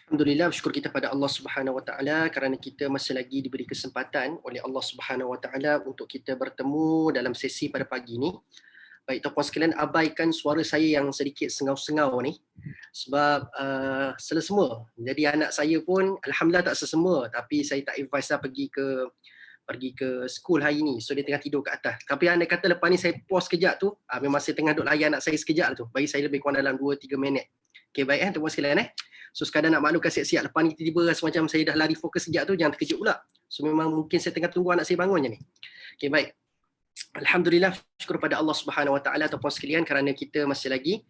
Alhamdulillah, bersyukur kita pada Allah Subhanahu Wa Taala kerana kita masih lagi diberi kesempatan oleh Allah Subhanahu Wa Taala untuk kita bertemu dalam sesi pada pagi ini. Baik tuan-puan sekalian, abaikan suara saya yang sedikit sengau-sengau ni sebab selesema. Jadi anak saya pun alhamdulillah tak sesema, tapi saya tak advise dah pergi ke school hari ni. So dia tengah tidur kat atas. Tapi anda kata lepas ni saya pause sekejap tu, memang saya tengah duk layan anak saya sekejap tu. Bagi saya lebih kurang dalam 2-3 minit. Okey, baik tuan-puan sekalian. So sekadar nak maklumkan siap-siap, lepas ni tiba-tiba rasa macam saya dah lari fokus sekejap tu, jangan terkejut pula. So memang mungkin saya tengah tunggu anak saya bangun je ni. Okey, baik. Alhamdulillah, syukur pada Allah Subhanahu Wa Taala tuan-puan sekalian kerana kita masih lagi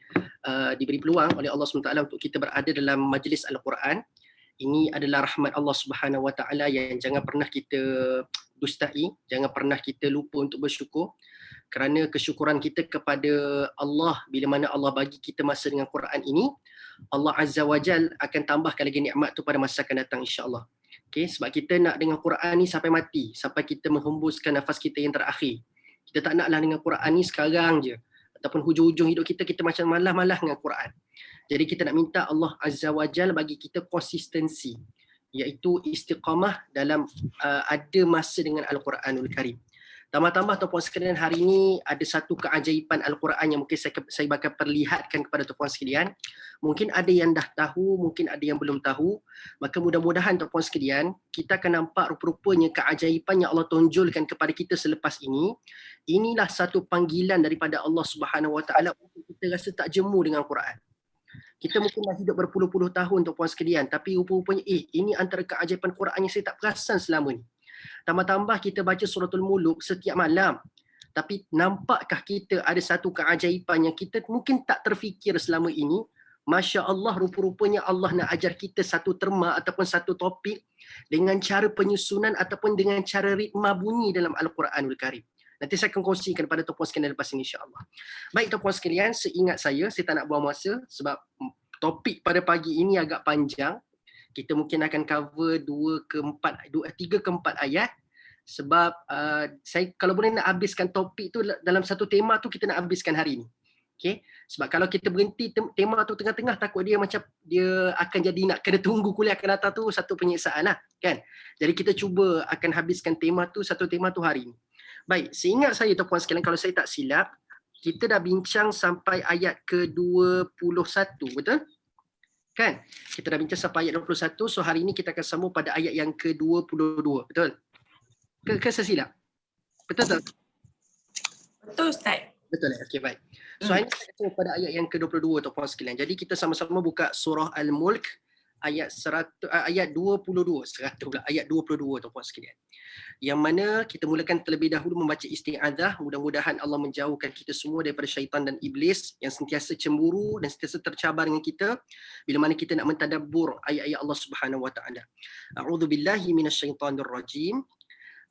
diberi peluang oleh Allah Subhanahu Wa Taala untuk kita berada dalam majlis Al-Quran. Ini adalah rahmat Allah Subhanahu Wa Taala yang jangan pernah kita dustai, jangan pernah kita lupa untuk bersyukur. Kerana kesyukuran kita kepada Allah bila mana Allah bagi kita masa dengan Quran ini, Allah Azza wa Jal akan tambahkan lagi nikmat tu pada masa akan datang insya-Allah. Okey, sebab kita nak dengan Quran ni sampai mati, sampai kita menghembuskan nafas kita yang terakhir. Kita tak naklah dengan Quran ni sekarang je ataupun hujung-hujung hidup kita macam malah-malah dengan Quran. Jadi kita nak minta Allah Azza wa Jal bagi kita konsistensi, iaitu istiqamah dalam ada masa dengan Al-Quranul Karim. Tambah-tambah tuan-puan sekalian, hari ini ada satu keajaiban Al-Quran yang mungkin saya bakal perlihatkan kepada tuan-puan sekalian. Mungkin ada yang dah tahu, mungkin ada yang belum tahu. Maka mudah-mudahan tuan-puan sekalian, kita akan nampak rupa-rupanya keajaiban yang Allah tonjolkan kepada kita selepas ini. Inilah satu panggilan daripada Allah Subhanahu Wa Taala untuk kita rasa tak jemu dengan Quran. Kita mungkin dah hidup berpuluh-puluh tahun tuan-puan sekalian, tapi rupa-rupanya ini antara keajaiban Quran yang saya tak perasan selama ni. Tambah-tambah kita baca suratul Muluk setiap malam. Tapi nampakkah kita ada satu keajaiban yang kita mungkin tak terfikir selama ini? Masya Allah, rupa-rupanya Allah nak ajar kita satu terma ataupun satu topik dengan cara penyusunan ataupun dengan cara ritma bunyi dalam Al-Quranul Karim. Nanti saya akan kongsikan kepada tuan-puan sekalian lepas ini insya-Allah. Baik tuan-puan sekalian, seingat saya tak nak buang masa sebab topik pada pagi ini agak panjang. Kita mungkin akan cover 3 ke 4 ayat sebab saya kalau boleh nak habiskan topik tu dalam satu tema tu kita nak habiskan hari ni. Okey, sebab kalau kita berhenti tema tu tengah-tengah, takut dia macam dia akan jadi nak kena tunggu kuliah akan datang tu, satu penyiksaan lah kan. Jadi kita cuba akan habiskan satu tema tu hari ni. Baik, seingat saya tuan-puan sekalian, kalau saya tak silap, kita dah bincang sampai ayat ke-21, betul? Kan? Kita dah bincang sampai ayat 21, so hari ini kita akan sambung pada ayat yang ke-22, betul? Ke saya silap? Betul tak? Betul Ustaz. Betul lah, okey baik. So hari ini kita sambung pada ayat yang ke-22 tuan-puan sekalian. Jadi kita sama-sama buka surah Al-Mulk ayat 22, ayat 22 tuan-puan sekalian. Yang mana kita mulakan terlebih dahulu membaca isti'adzah. Mudah-mudahan Allah menjauhkan kita semua daripada syaitan dan iblis yang sentiasa cemburu dan sentiasa tercabar dengan kita bila mana kita nak mentadabbur ayat-ayat Allah Subhanahu Wa Taala. A'udzubillahi minasyaitonir rajim.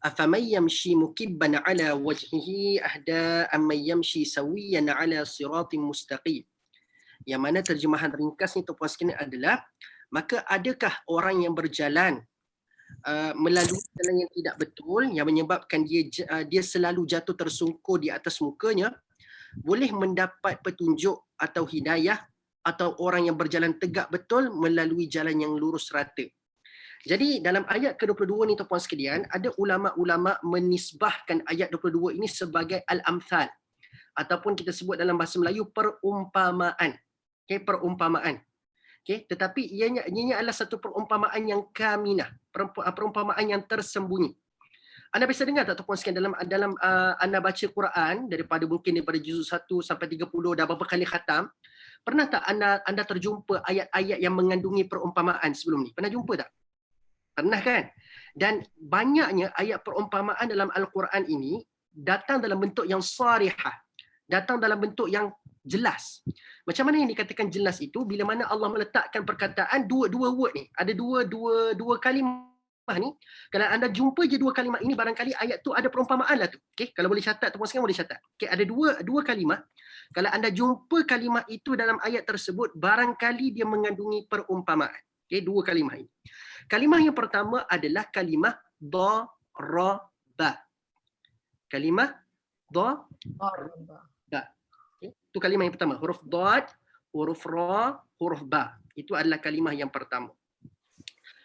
Afaman yamshi mukibban ala wajhihi ahda amman yamshi sawiyan ala siratim mustaqim. Yang mana terjemahan ringkasnya tuan-puan sekalian adalah, maka adakah orang yang berjalan melalui jalan yang tidak betul yang menyebabkan dia selalu jatuh tersungkur di atas mukanya boleh mendapat petunjuk atau hidayah, atau orang yang berjalan tegak betul melalui jalan yang lurus rata. Jadi dalam ayat ke-22 ni tuan-puan sekalian, ada ulama-ulama menisbahkan ayat 22 ini sebagai al-amthal ataupun kita sebut dalam bahasa Melayu perumpamaan. Okey, perumpamaan. Okay, tetapi ianya adalah satu perumpamaan yang kaminah, perumpamaan yang tersembunyi. Anda bisa dengar tak tuan-puan sekalian dalam anda baca Quran daripada juzuk 1 sampai 30 dah berapa kali khatam, pernah tak anda terjumpa ayat-ayat yang mengandungi perumpamaan sebelum ni? Pernah jumpa tak? Pernah kan? Dan banyaknya ayat perumpamaan dalam Al-Quran ini datang dalam bentuk yang sarihah, datang dalam bentuk yang jelas. Macam mana yang dikatakan jelas itu? Bila mana Allah meletakkan perkataan dua word ni, ada dua kalimah ni. Kalau anda jumpa je dua kalimah ini, barangkali ayat tu ada perumpamaan lah tu. Okey, kalau boleh catat tuan-puan sekalian boleh catat. Okey, ada dua kalimah. Kalau anda jumpa kalimah itu dalam ayat tersebut, barangkali dia mengandungi perumpamaan. Okey, dua kalimah ini. Kalimah yang pertama adalah kalimah daraba. Kalimah daraba. Itu kalimah yang pertama. Huruf dad, huruf ra, huruf ba. Itu adalah kalimah yang pertama.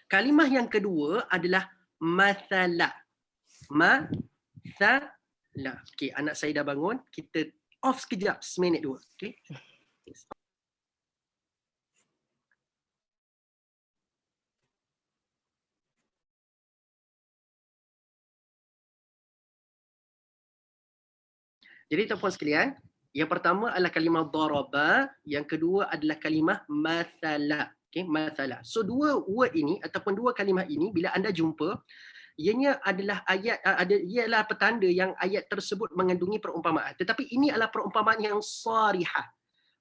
Kalimah yang kedua adalah mathala. Mathala. Okey, anak saya dah bangun. Kita off sekejap, seminit dua. Okey. Jadi tuan-puan sekalian, yang pertama adalah kalimah daraba, yang kedua adalah kalimah mathala. Okey, mathala. So dua word ini ataupun dua kalimah ini bila anda jumpa, ianya adalah ayat ialah petanda yang ayat tersebut mengandungi perumpamaan. Tetapi ini adalah perumpamaan yang sarihah.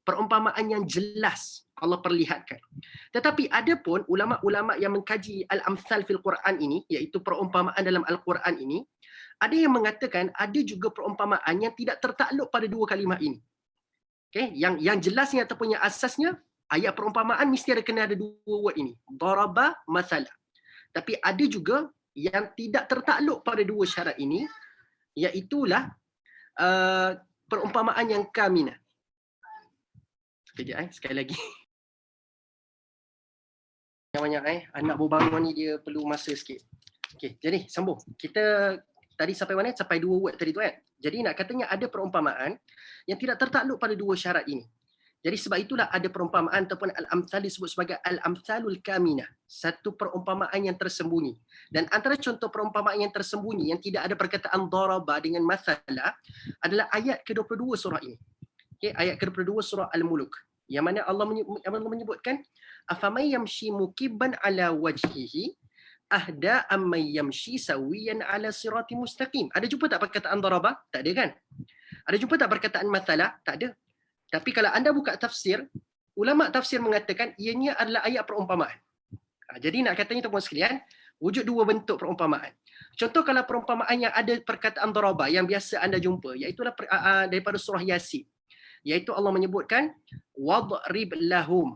Perumpamaan yang jelas Allah perlihatkan. Tetapi ada pun ulama-ulama yang mengkaji al-amthal fil Quran ini, iaitu perumpamaan dalam Al-Quran ini, ada yang mengatakan ada juga perumpamaan yang tidak tertakluk pada dua kalimah ini. Okay? Yang jelasnya ataupun yang asasnya, ayat perumpamaan mesti ada kena ada dua word ini. Daraba, mathala. Tapi ada juga yang tidak tertakluk pada dua syarat ini, iaitulah perumpamaan yang kaminah. Sekejap sekali lagi. Banyak anak baru bangun ni dia perlu masa sikit. Okey, jadi sambung. Kita tadi sampai mana? Sampai dua word tadi tu kan. Jadi nak katanya ada perumpamaan yang tidak tertakluk pada dua syarat ini. Jadi sebab itulah ada perumpamaan ataupun al-amthal disebut sebagai al-amthalul kaminah. Satu perumpamaan yang tersembunyi. Dan antara contoh perumpamaan yang tersembunyi yang tidak ada perkataan daraba dengan mathala adalah ayat ke-22 surah ini. Okay, ayat ke-22 surah Al-Muluk. Yang mana Allah menyebutkan afamay yamshi mukibban ala wajhihi ahda amman yamshi sawiyan ala sirati mustaqim. Ada jumpa tak perkataan daraba? Tak ada kan? Ada jumpa tak perkataan mathala? Tak ada. Tapi kalau anda buka tafsir, ulama tafsir mengatakan ianya adalah ayat perumpamaan. Jadi nak katanya tuan-tuan sekalian, wujud dua bentuk perumpamaan. Contoh kalau perumpamaan yang ada perkataan daraba yang biasa anda jumpa, iaitu daripada surah Yasin. Iaitu Allah menyebutkan wadrib lahum.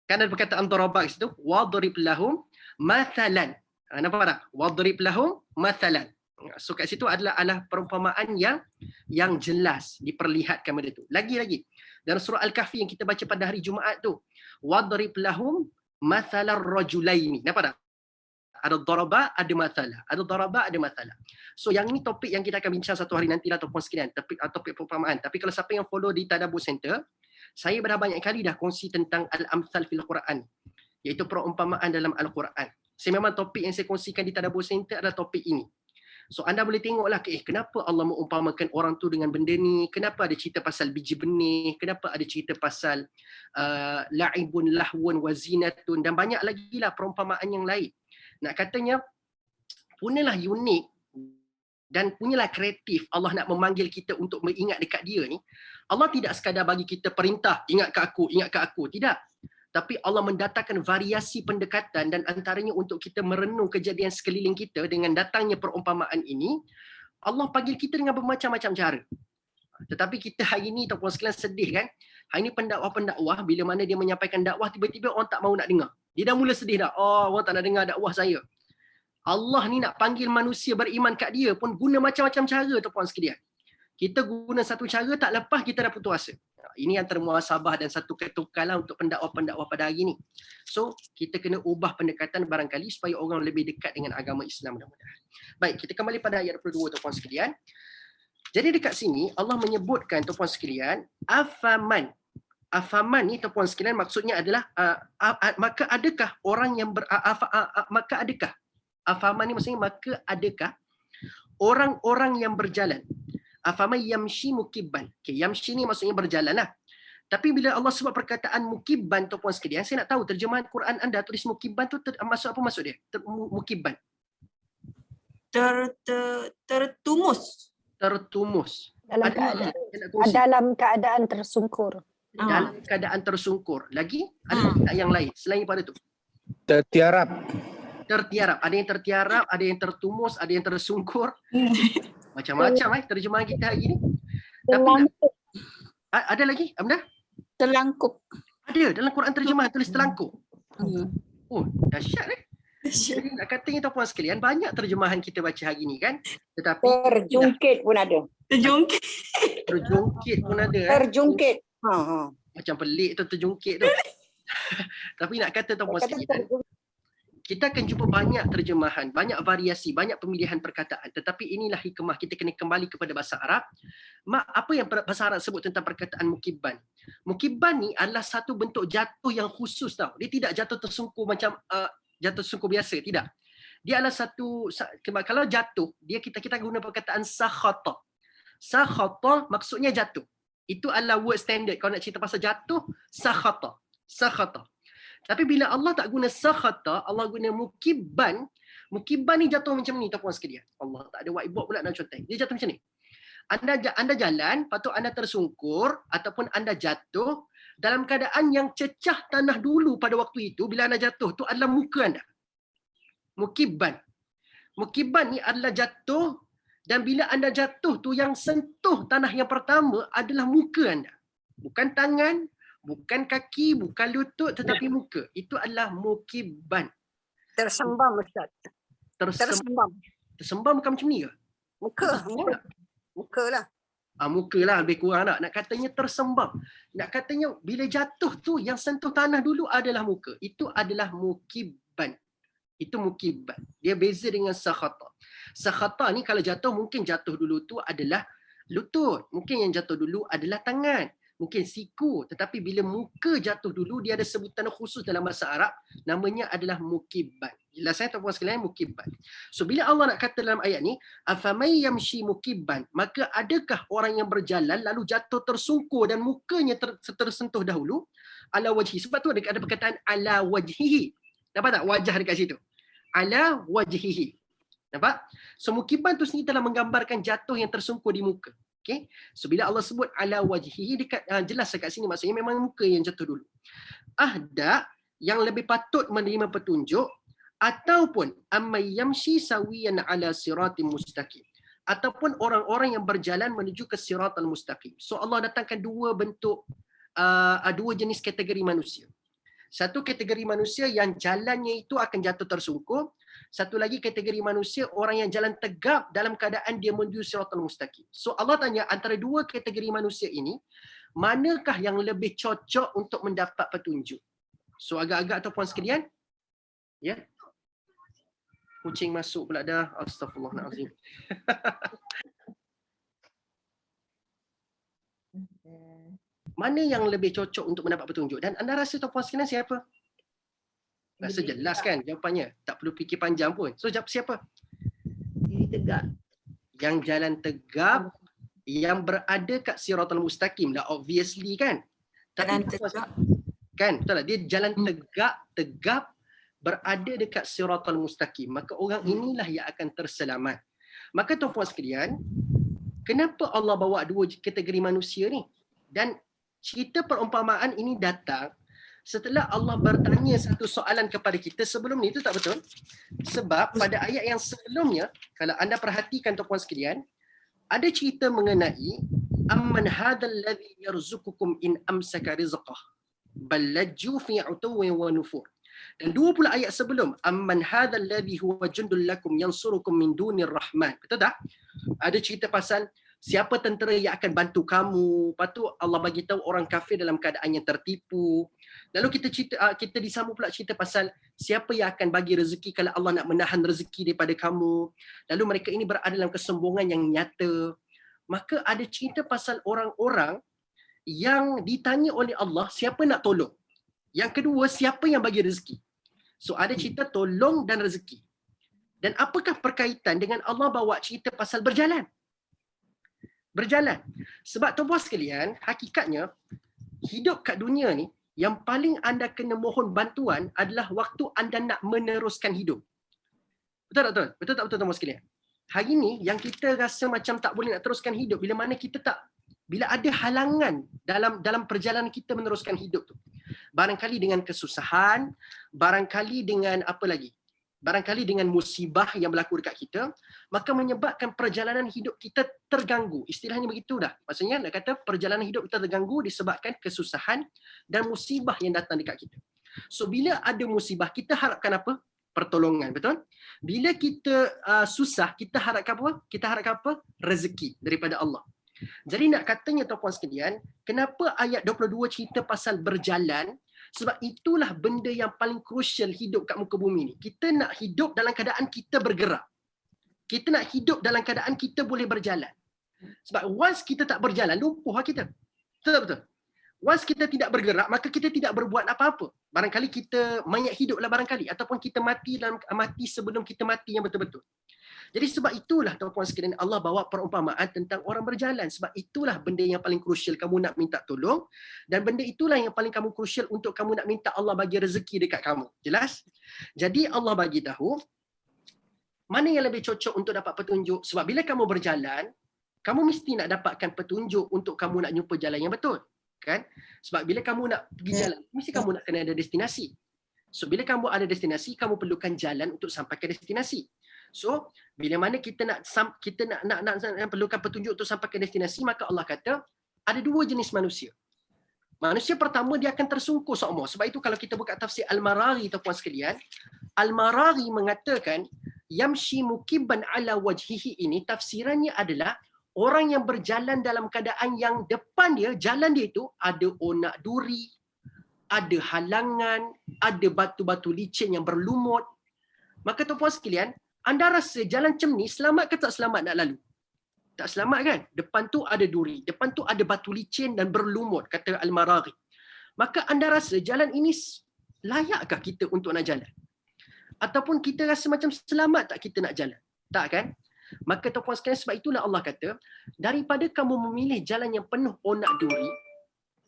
Kan ada perkataan daraba di situ, wadrib lahum mathalan. Nampak tak? Wadrib lahum mathalan. So kat situ adalah perumpamaan yang jelas diperlihatkan benda tu. Lagi-lagi dalam surah Al-Kahfi yang kita baca pada hari Jumaat tu, wadrib lahum mathalar rajulaini. Nampak tak? Ada daraba, ada mathala. Ada daraba, ada mathala. So yang ni topik yang kita akan bincang satu hari nanti lah tuan-puan sekalian, topik perumpamaan. Tapi kalau siapa yang follow di Tadabbur Center, saya dah banyak kali dah kongsi tentang al-amthal fil Quran, iaitu perumpamaan dalam Al-Quran. Saya memang topik yang saya kongsikan di Tadabbur Center adalah topik ini. So anda boleh tengoklah kenapa Allah mengumpamakan orang tu dengan benda ni, kenapa ada cerita pasal biji benih, kenapa ada cerita pasal la'ibun lahwun wa zinatun dan banyak lagi lah perumpamaan yang lain. Nak katanya punyalah unik dan punyalah kreatif Allah nak memanggil kita untuk mengingat dekat dia ni. Allah tidak sekadar bagi kita perintah, ingat ke aku, tidak. Tapi Allah mendatangkan variasi pendekatan dan antaranya untuk kita merenung kejadian sekeliling kita dengan datangnya perumpamaan ini, Allah panggil kita dengan bermacam-macam cara. Tetapi kita hari ni tuan-puan sekalian sedih kan? Hari ni pendakwah-pendakwah bila mana dia menyampaikan dakwah tiba-tiba orang tak mahu nak dengar. Dia dah mula sedih dah. Oh, orang tak nak dengar dakwah saya. Allah ni nak panggil manusia beriman kat dia pun guna macam-macam cara tuan-puan sekalian. Kita guna satu cara tak lepas kita dah putus asa. Ini antara muhasabah dan satu ketukalan untuk pendakwah-pendakwah pada hari ini. So, kita kena ubah pendekatan barangkali supaya orang lebih dekat dengan agama Islam mudah-mudahan. Baik, kita kembali pada ayat 22 tuan-puan sekalian. Jadi dekat sini Allah menyebutkan tuan-puan sekalian, afaman. Afaman ni tuan-puan sekalian maksudnya adalah maka adakah orang yang maka adakah. Afaman ni maksudnya maka adakah orang-orang yang berjalan. Afaman yamshi mukibban. Okay, yamshi ni maksudnya berjalan lah. Tapi bila Allah sebut perkataan mukibban tuan-puan sekalian, saya nak tahu terjemahan Quran anda tulis mukibban tu maksud apa maksud dia? Mukibban. Tertumus. Tertumus. Dalam keadaan tersungkur. Dalam keadaan tersungkur. Lagi ada yang lain selain pada tu? Tertiarap. Tertiarap. Ada yang tertiarap, ada yang tertumus, ada yang tersungkur. Macam-macam terjemahan kita hari ni. Tapi ada lagi, Amdah? Terlangkup. Ada dalam Quran terjemahan tulis terlangkup. Oh, dahsyat Jadi nak katanya tuan-puan sekalian, banyak terjemahan kita baca hari ni kan. Tetapi terjungkit pun ada. Terjungkit pun ada. Terjungkit. Macam pelik tu terjungkit tu. Tapi nak kata tuan-puan sekalian, kita akan jumpa banyak terjemahan, banyak variasi, banyak pemilihan perkataan. Tetapi inilah hikmah, kita kena kembali kepada bahasa Arab. Apa yang bahasa Arab sebut tentang perkataan mukibban? Mukibban ni adalah satu bentuk jatuh yang khusus tau. Dia tidak jatuh tersungkur macam jatuh tersungkur biasa, tidak. Dia adalah satu, kalau jatuh, kita guna perkataan sakhata. Sakhata maksudnya jatuh. Itu adalah word standard. Kalau nak cerita pasal jatuh, sakhata. Sakhata. Tapi bila Allah tak guna sakhata, Allah guna mukibban. Mukibban ni jatuh macam ni, tuan-puan sekalian. Allah tak ada whiteboard pula nak contoh. Dia jatuh macam ni. Anda jalan, patut anda tersungkur ataupun anda jatuh dalam keadaan yang cecah tanah dulu pada waktu itu. Bila anda jatuh, tu adalah muka anda. Mukibban. Mukibban ni adalah jatuh, dan bila anda jatuh tu yang sentuh tanah yang pertama adalah muka anda. Bukan tangan, bukan kaki, bukan lutut, tetapi muka. Itu adalah mukibban. Tersembam Ustaz. Tersembam. Tersembam bukan macam ni ke? Muka. Muka lah. Muka lah lebih kurang nak katanya tersembam. Nak katanya bila jatuh tu yang sentuh tanah dulu adalah muka. Itu adalah mukibban. Itu mukibban. Dia beza dengan sakhata. Sakhata ni kalau jatuh, mungkin jatuh dulu tu adalah lutut. Mungkin yang jatuh dulu adalah tangan. Mungkin siku. Tetapi bila muka jatuh dulu, dia ada sebutan khusus dalam bahasa Arab. Namanya adalah mukibban. Jelas saya tuan-puan sekalian, mukibban. So bila Allah nak kata dalam ayat ni, afamay yamshi mukibban, maka adakah orang yang berjalan lalu jatuh tersungkur dan mukanya tersentuh dahulu, ala wajhi. Sebab tu ada perkataan ala wajhihi. Nampak tak wajah dekat situ? Ala wajhihi. Nampak? So mukibban tu sendiri telah menggambarkan jatuh yang tersungkur di muka. Okay? So bila Allah sebut ala wajhihi, dekat jelas dekat sini maksudnya memang muka yang jatuh dulu. Ahda yang lebih patut menerima petunjuk, ataupun amman yamshi sawiyan ala siratim mustaqim, ataupun orang-orang yang berjalan menuju ke siratal mustaqim. So Allah datangkan dua bentuk, dua jenis kategori manusia. Satu kategori manusia yang jalannya itu akan jatuh tersungkur. Satu lagi kategori manusia orang yang jalan tegap dalam keadaan dia menuju siratal mustaqim. So Allah tanya antara dua kategori manusia ini, manakah yang lebih cocok untuk mendapat petunjuk? So agak-agak tuan-puan sekalian, ya. Kucing masuk pula dah. Astaghfirullahalazim. Mana yang lebih cocok untuk mendapat petunjuk? Dan anda rasa tuan-puan sekalian siapa? Rasa jelas kan jawapannya? Tak perlu fikir panjang pun. So jawab siapa? Diri tegak. Yang jalan tegap, yang berada kat siratal mustaqim lah, obviously kan? Jalan tegak. Kan? Betul tak? Dia jalan tegap berada dekat siratal mustaqim. Maka orang inilah yang akan terselamat. Maka tuan-puan sekalian, kenapa Allah bawa dua kategori manusia ni? Dan cerita perumpamaan ini datang setelah Allah bertanya satu soalan kepada kita sebelum ni, itu tak betul? Sebab pada ayat yang sebelumnya, kalau anda perhatikan tuan-puan sekalian, ada cerita mengenai amman hadzal ladzi yarzuqukum in amsaka rizqah bal lajju fi utuwwin wa nufur. Dan dua pula ayat sebelum, amman hadzal ladzi huwa jundul lakum yansurukum min dunir rahman. Betul tak? Ada cerita pasal siapa tentera yang akan bantu kamu. Lepas tu Allah bagi tahu orang kafir dalam keadaan yang tertipu. Lalu kita disambung pula cerita pasal siapa yang akan bagi rezeki kalau Allah nak menahan rezeki daripada kamu. Lalu mereka ini berada dalam kesombongan yang nyata. Maka ada cerita pasal orang-orang yang ditanya oleh Allah siapa nak tolong. Yang kedua, siapa yang bagi rezeki. So ada cerita tolong dan rezeki. Dan apakah perkaitan dengan Allah bawa cerita pasal berjalan? Berjalan. Sebab tuan-puan sekalian, hakikatnya hidup kat dunia ni yang paling anda kena mohon bantuan adalah waktu anda nak meneruskan hidup. Betul tak betul? Betul tak betul tuan-puan sekalian? Hari ni yang kita rasa macam tak boleh nak teruskan hidup bila mana kita tak, bila ada halangan dalam perjalanan kita meneruskan hidup tu. Barangkali dengan kesusahan, barangkali dengan apa lagi? Barangkali dengan musibah yang berlaku dekat kita, maka menyebabkan perjalanan hidup kita terganggu. Istilahnya begitu dah. Maksudnya nak kata perjalanan hidup kita terganggu disebabkan kesusahan dan musibah yang datang dekat kita. So bila ada musibah, kita harapkan apa? Pertolongan, betul? Bila kita susah, kita harapkan apa? Kita harapkan apa? Rezeki daripada Allah. Jadi nak katanya tuan-puan sekalian, kenapa ayat 22 cerita pasal berjalan? Sebab itulah benda yang paling crucial hidup kat muka bumi ni. Kita nak hidup dalam keadaan kita bergerak. Kita nak hidup dalam keadaan kita boleh berjalan. Sebab once kita tak berjalan, lumpuh lah kita. Betul-betul. Once kita tidak bergerak, maka kita tidak berbuat apa-apa. Barangkali kita mayat hidup lah barangkali. Ataupun kita mati sebelum kita mati yang betul-betul. Jadi sebab itulah tuan-puan sekalian Allah bawa perumpamaan tentang orang berjalan. Sebab itulah benda yang paling crucial kamu nak minta tolong. Dan benda itulah yang paling kamu crucial untuk kamu nak minta Allah bagi rezeki dekat kamu. Jelas? Jadi Allah bagi tahu mana yang lebih cocok untuk dapat petunjuk. Sebab bila kamu berjalan, kamu mesti nak dapatkan petunjuk untuk kamu nak jumpa jalan yang betul. Kan? Sebab bila kamu nak pergi jalan, mesti kamu nak kena ada destinasi. So bila kamu ada destinasi, kamu perlukan jalan untuk sampai ke destinasi. So, bila mana kita nak perlukan petunjuk untuk sampai ke destinasi, maka Allah kata ada dua jenis manusia. Manusia pertama dia akan tersungkur seumur. Sebab itu kalau kita buka tafsir Al-Maraghi tuan-puan sekalian, Al-Maraghi mengatakan yamshi mukibban ala wajhihi ini tafsirannya adalah orang yang berjalan dalam keadaan yang depan dia, jalan dia itu ada onak duri, ada halangan, ada batu-batu licin yang berlumut. Maka tuan-puan sekalian, anda rasa jalan macam ni selamat ke tak selamat nak lalu? Tak selamat kan? Depan tu ada duri, depan tu ada batu licin dan berlumut, kata Al-Maraghi. Maka anda rasa jalan ini layakkah kita untuk nak jalan? Ataupun kita rasa macam selamat tak kita nak jalan? Tak kan? Maka tuan-puan sekalian, sebab itulah Allah kata, daripada kamu memilih jalan yang penuh onak duri,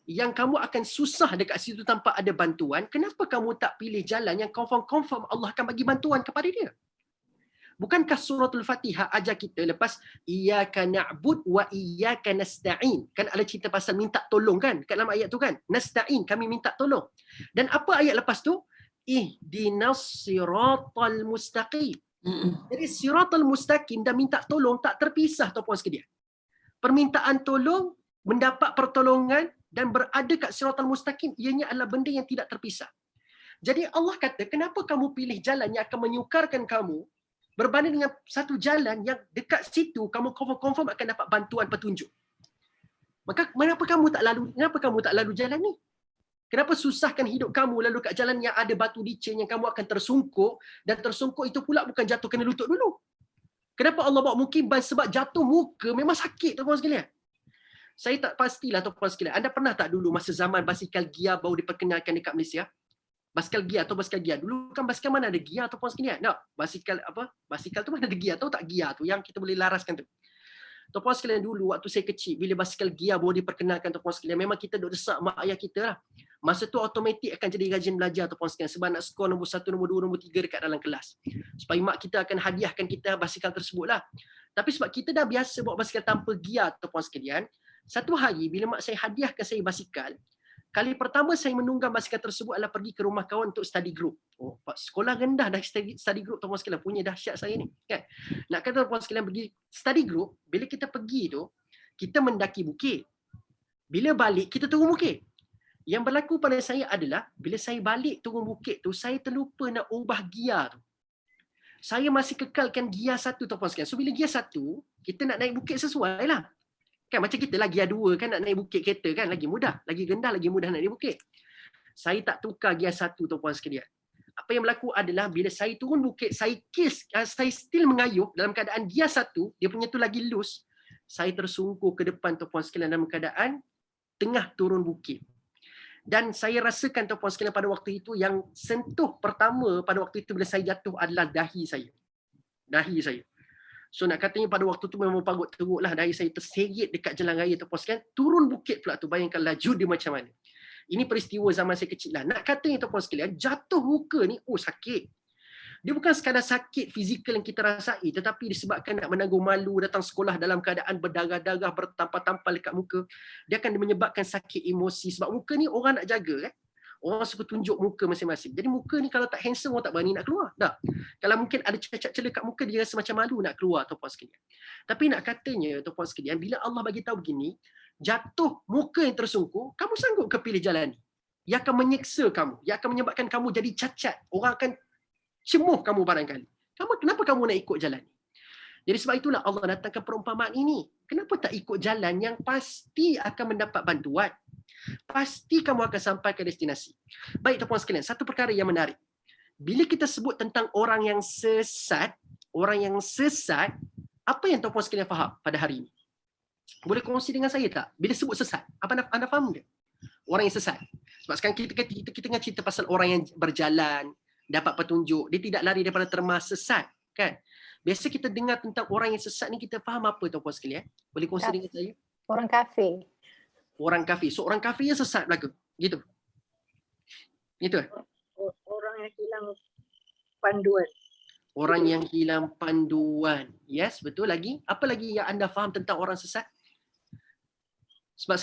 yang kamu akan susah dekat situ tanpa ada bantuan, kenapa kamu tak pilih jalan yang confirm Allah akan bagi bantuan kepada dia? Bukankah suratul Fatihah ajar kita lepas iyyaka na'bud wa iyyaka nasta'in? Kan ada cerita pasal minta tolong kan? Kat dalam ayat tu kan? Nasta'in, kami minta tolong. Dan apa ayat lepas tu? Ihdinas siratal mustaqim. Jadi siratal mustaqim dan minta tolong tak terpisah tuan-puan sekalian. Permintaan tolong, mendapat pertolongan dan berada kat siratal mustaqim, ianya adalah benda yang tidak terpisah. Jadi Allah kata, kenapa kamu pilih jalan yang akan menyukarkan kamu berbanding dengan satu jalan yang dekat situ kamu confirm akan dapat bantuan petunjuk. Maka kenapa kamu tak lalu jalan ni? Kenapa susahkan hidup kamu lalu kat jalan yang ada batu licin yang kamu akan tersungkur, dan tersungkur itu pula bukan jatuh kena lutut dulu. Kenapa Allah bawa mukibban? Sebab jatuh muka memang sakit tuan-puan sekalian. Saya tak pastilah tuan-puan sekalian. Anda pernah tak dulu masa zaman basikal Gia baru diperkenalkan dekat Malaysia? Basikal Gia atau basikal Gia. Dulu kan basikal mana ada Gia tuan-puan sekalian? Tak. Basikal tu mana ada Gia? Tahu tak Gia tu yang kita boleh laraskan tu? Tuan-puan sekalian, dulu waktu saya kecil, bila basikal Gia baru diperkenalkan tuan-puan sekalian, memang kita duk desak mak ayah kita lah. Masa tu automatik akan jadi rajin belajar tuan-puan sekalian, sebab nak skor nombor 1, nombor 2, nombor 3 dekat dalam kelas. Supaya mak kita akan hadiahkan kita basikal tersebut lah. Tapi sebab kita dah biasa bawa basikal tanpa Gia tuan-puan sekalian, satu hari bila mak saya hadiahkan saya basikal, kali pertama saya menunggang basikal tersebut adalah pergi ke rumah kawan untuk study group. Oh, sekolah rendah dah study group tuan-puan sekalian, punya dahsyat saya ni. Kan? Nak kata tuan-puan sekalian pergi study group, bila kita pergi tu, kita mendaki bukit. Bila balik, kita turun bukit. Yang berlaku pada saya adalah, bila saya balik turun bukit tu, saya terlupa nak ubah gia tu. Saya masih kekalkan gia 1 tuan-puan sekalian. So bila gia 1, kita nak naik bukit sesuai lah. Kan macam kita lah gia 2 kan nak naik bukit kereta kan lagi mudah, lagi rendah lagi mudah nak naik bukit. Saya tak tukar gia 1 tuan-puan sekalian. Apa yang berlaku adalah bila saya turun bukit, saya still mengayuh dalam keadaan gia 1, dia punya tu lagi loose. Saya tersungkur ke depan tuan-puan sekalian dalam keadaan tengah turun bukit. Dan saya rasakan tuan-puan sekalian pada waktu itu yang sentuh pertama pada waktu itu bila saya jatuh adalah dahi saya. Dahi saya. So nak katanya pada waktu tu memang pagut teruk lah, dahi saya terserit dekat jalan raya tuan-puan sekalian, turun bukit pula tu, bayangkan laju dia macam mana. Ini peristiwa zaman saya kecil lah. Nak katanya tuan-puan sekalian, jatuh muka ni, sakit. Dia bukan sekadar sakit fizikal yang kita rasai, tetapi disebabkan nak menanggung malu, datang sekolah dalam keadaan berdarah-darah, bertampal-tampal dekat muka. Dia akan menyebabkan sakit emosi, sebab muka ni orang nak jaga kan. Orang suka tunjuk muka masing-masing. Jadi muka ni kalau tak handsome, orang tak berani nak keluar. Tak. Kalau mungkin ada cacat celah kat muka, dia rasa macam malu nak keluar tuan-puan sekalian. Tapi nak katanya tuan-puan sekalian, bila Allah bagi tahu begini, jatuh muka yang tersungkur, kamu sanggup ke pilih jalan ni? Ia akan menyeksa kamu. Ia akan menyebabkan kamu jadi cacat. Orang akan cemuh kamu barangkali. Kenapa kamu nak ikut jalan ni? Jadi sebab itulah Allah datangkan perumpamaan ini. Kenapa tak ikut jalan yang pasti akan mendapat bantuan? pasti kamu akan sampai ke destinasi. Baik tuan-puan sekalian, satu perkara yang menarik. Bila kita sebut tentang orang yang sesat, apa yang tuan-puan sekalian faham pada hari ini? Boleh kongsi dengan saya tak? Bila sebut sesat, apa anda faham ke? Orang yang sesat. Sebab sekarang kita tengah cerita pasal orang yang berjalan, dapat petunjuk, dia tidak lari daripada terma sesat, kan? Biasa kita dengar tentang orang yang sesat ni, kita faham apa tuan-puan sekalian? Boleh kongsi dengan saya? Orang kafir. Orang kafir. So orang kafir yang sesat belaka. Gitu. Gitu. Orang yang hilang panduan. Orang yang hilang panduan. Yes, betul. Lagi? Apa lagi yang anda faham tentang orang sesat? Sebab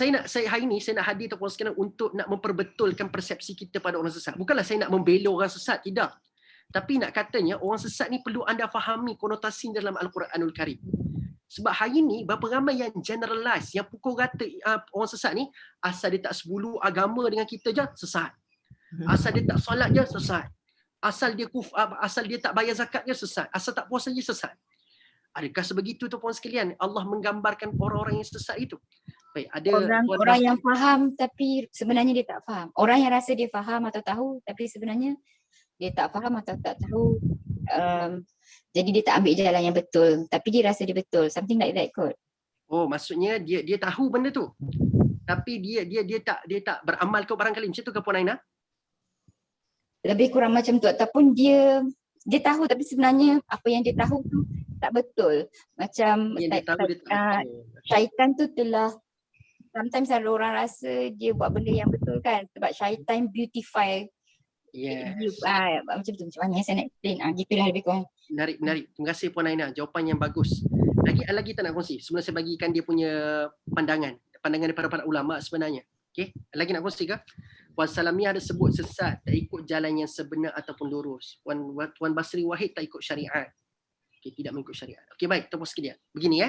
hari ini saya nak hadir tuan-puan sekalian untuk nak memperbetulkan persepsi kita pada orang sesat. Bukanlah saya nak membela orang sesat, tidak. Tapi nak katanya orang sesat ni perlu anda fahami konotasi dalam Al-Quranul Karim. Sebab hari ni berapa ramai yang generalize, yang pukul rata orang sesat ni, asal dia tak sebulu agama dengan kita je, sesat. Asal dia tak solat je, sesat. Asal dia tak bayar zakat je, sesat. Asal tak puasa je, sesat. Adakah sebegitu tu puan sekalian Allah menggambarkan orang-orang yang sesat itu? Baik, ada orang yang faham tapi sebenarnya dia tak faham. Orang yang rasa dia faham atau tahu tapi sebenarnya dia tak faham atau tak tahu. Jadi dia tak ambil jalan yang betul tapi dia rasa dia betul. Something like that kot. Oh, maksudnya dia tahu benda tu. Tapi dia tak beramal kot barangkali. Macam tu ke Puan Aina? Lebih kurang macam tu ataupun dia tahu tapi sebenarnya apa yang dia tahu tu tak betul. Macam syaitan tu telah sometimes ada orang rasa dia buat benda yang betul kan sebab syaitan beautify. Yes. Macam tu, macam mana saya nak explain. Gitulah lebih kurang. Menarik. Terima kasih Puan Aina. Jawapan yang bagus. Lagi tak nak kongsi? Sebelum saya bagikan dia punya pandangan daripada para ulama sebenarnya. Okey, lagi nak kongsi ke? Puan Salamiah ada sebut sesat tak ikut jalan yang sebenar ataupun lurus. Puan Basri Wahid tak ikut syariat. Okey, tidak mengikut syariat. Okey, baik, tuan-puan sekalian. Begini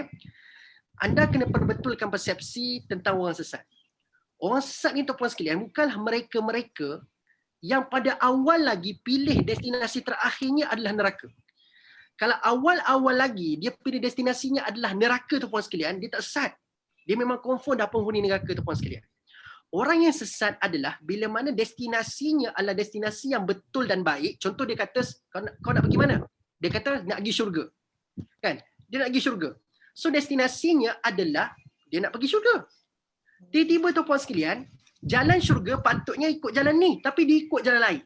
anda kena perbetulkan persepsi tentang orang sesat. Orang sesat ni tuan-puan sekalian bukanlah mereka-mereka yang pada awal lagi pilih destinasi terakhirnya adalah neraka. Kalau awal-awal lagi dia pilih destinasinya adalah neraka tuan-puan sekalian, dia tak sesat. Dia memang confirm dah penghuni neraka tuan-puan sekalian. Orang yang sesat adalah bila mana destinasinya adalah destinasi yang betul dan baik. Contoh dia kata, kau nak pergi mana? Dia kata nak pergi syurga. Kan? Dia nak pergi syurga. So destinasinya adalah dia nak pergi syurga. Tiba-tiba tuan-puan sekalian, jalan syurga patutnya ikut jalan ni, tapi dia ikut jalan lain.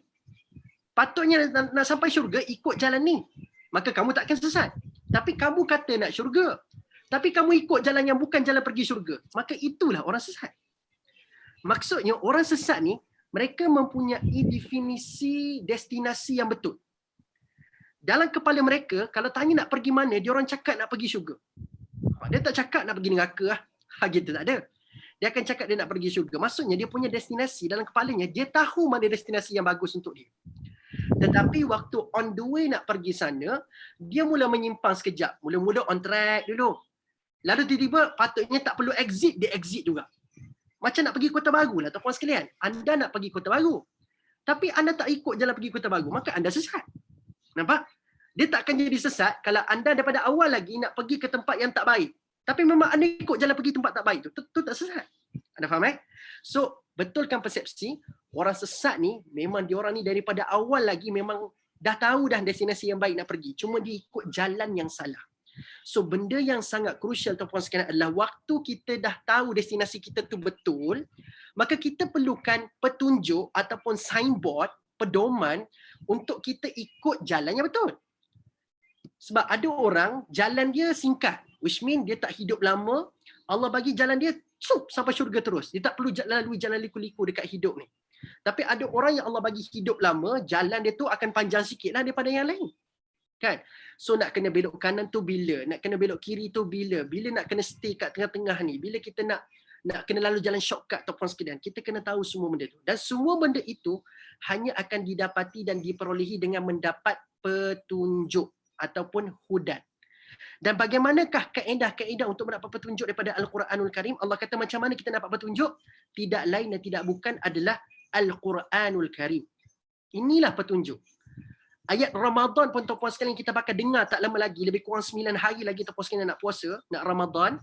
Patutnya nak sampai syurga ikut jalan ni. Maka kamu takkan sesat. Tapi kamu kata nak syurga, tapi kamu ikut jalan yang bukan jalan pergi syurga. Maka itulah orang sesat. Maksudnya orang sesat ni, mereka mempunyai definisi destinasi yang betul. Dalam kepala mereka, kalau tanya nak pergi mana, dia orang cakap nak pergi syurga. Dia tak cakap nak pergi neraka lah. Gitu tak ada. Dia akan cakap dia nak pergi syurga. Maksudnya dia punya destinasi dalam kepalanya, dia tahu mana destinasi yang bagus untuk dia. Tetapi waktu on the way nak pergi sana, dia mula menyimpang sekejap. Mula-mula on track dulu. Lalu tiba-tiba patutnya tak perlu exit, dia exit juga. Macam nak pergi Kota Baru lah tuan-puan sekalian. Anda nak pergi Kota Baru. Tapi anda tak ikut jalan pergi Kota Baru, maka anda sesat. Nampak? Dia tak akan jadi sesat kalau anda daripada awal lagi nak pergi ke tempat yang tak baik. Tapi memang anda ikut jalan pergi tempat tak baik tu tak sesat. Anda faham So, betulkan persepsi, orang sesat ni memang diorang ni daripada awal lagi memang dah tahu dah destinasi yang baik nak pergi. Cuma dia ikut jalan yang salah. So, benda yang sangat crucial tuan-puan sekalian adalah waktu kita dah tahu destinasi kita tu betul, maka kita perlukan petunjuk ataupun signboard, pedoman untuk kita ikut jalan yang betul. Sebab ada orang jalan dia singkat, which mean dia tak hidup lama, Allah bagi jalan dia sampai syurga terus. Dia tak perlu lalui jalan liku-liku dekat hidup ni. Tapi ada orang yang Allah bagi hidup lama, jalan dia tu akan panjang sikit lah daripada yang lain. Kan? So nak kena belok kanan tu bila, nak kena belok kiri tu bila nak kena stay kat tengah-tengah ni, bila kita nak kena lalu jalan shortcut tuan-puan sekalian, kita kena tahu semua benda tu. Dan semua benda itu hanya akan didapati dan diperolehi dengan mendapat petunjuk ataupun hudan. Dan bagaimanakah kaedah-kaedah untuk mendapat petunjuk daripada Al-Quranul Karim? Allah kata macam mana kita dapat petunjuk? Tidak lain dan tidak bukan adalah Al-Quranul Karim. Inilah petunjuk. Ayat Ramadan pun tuan-puan sekalian kita bakal dengar tak lama lagi, lebih kurang 9 hari lagi tuan-puan sekalian nak puasa, nak Ramadan.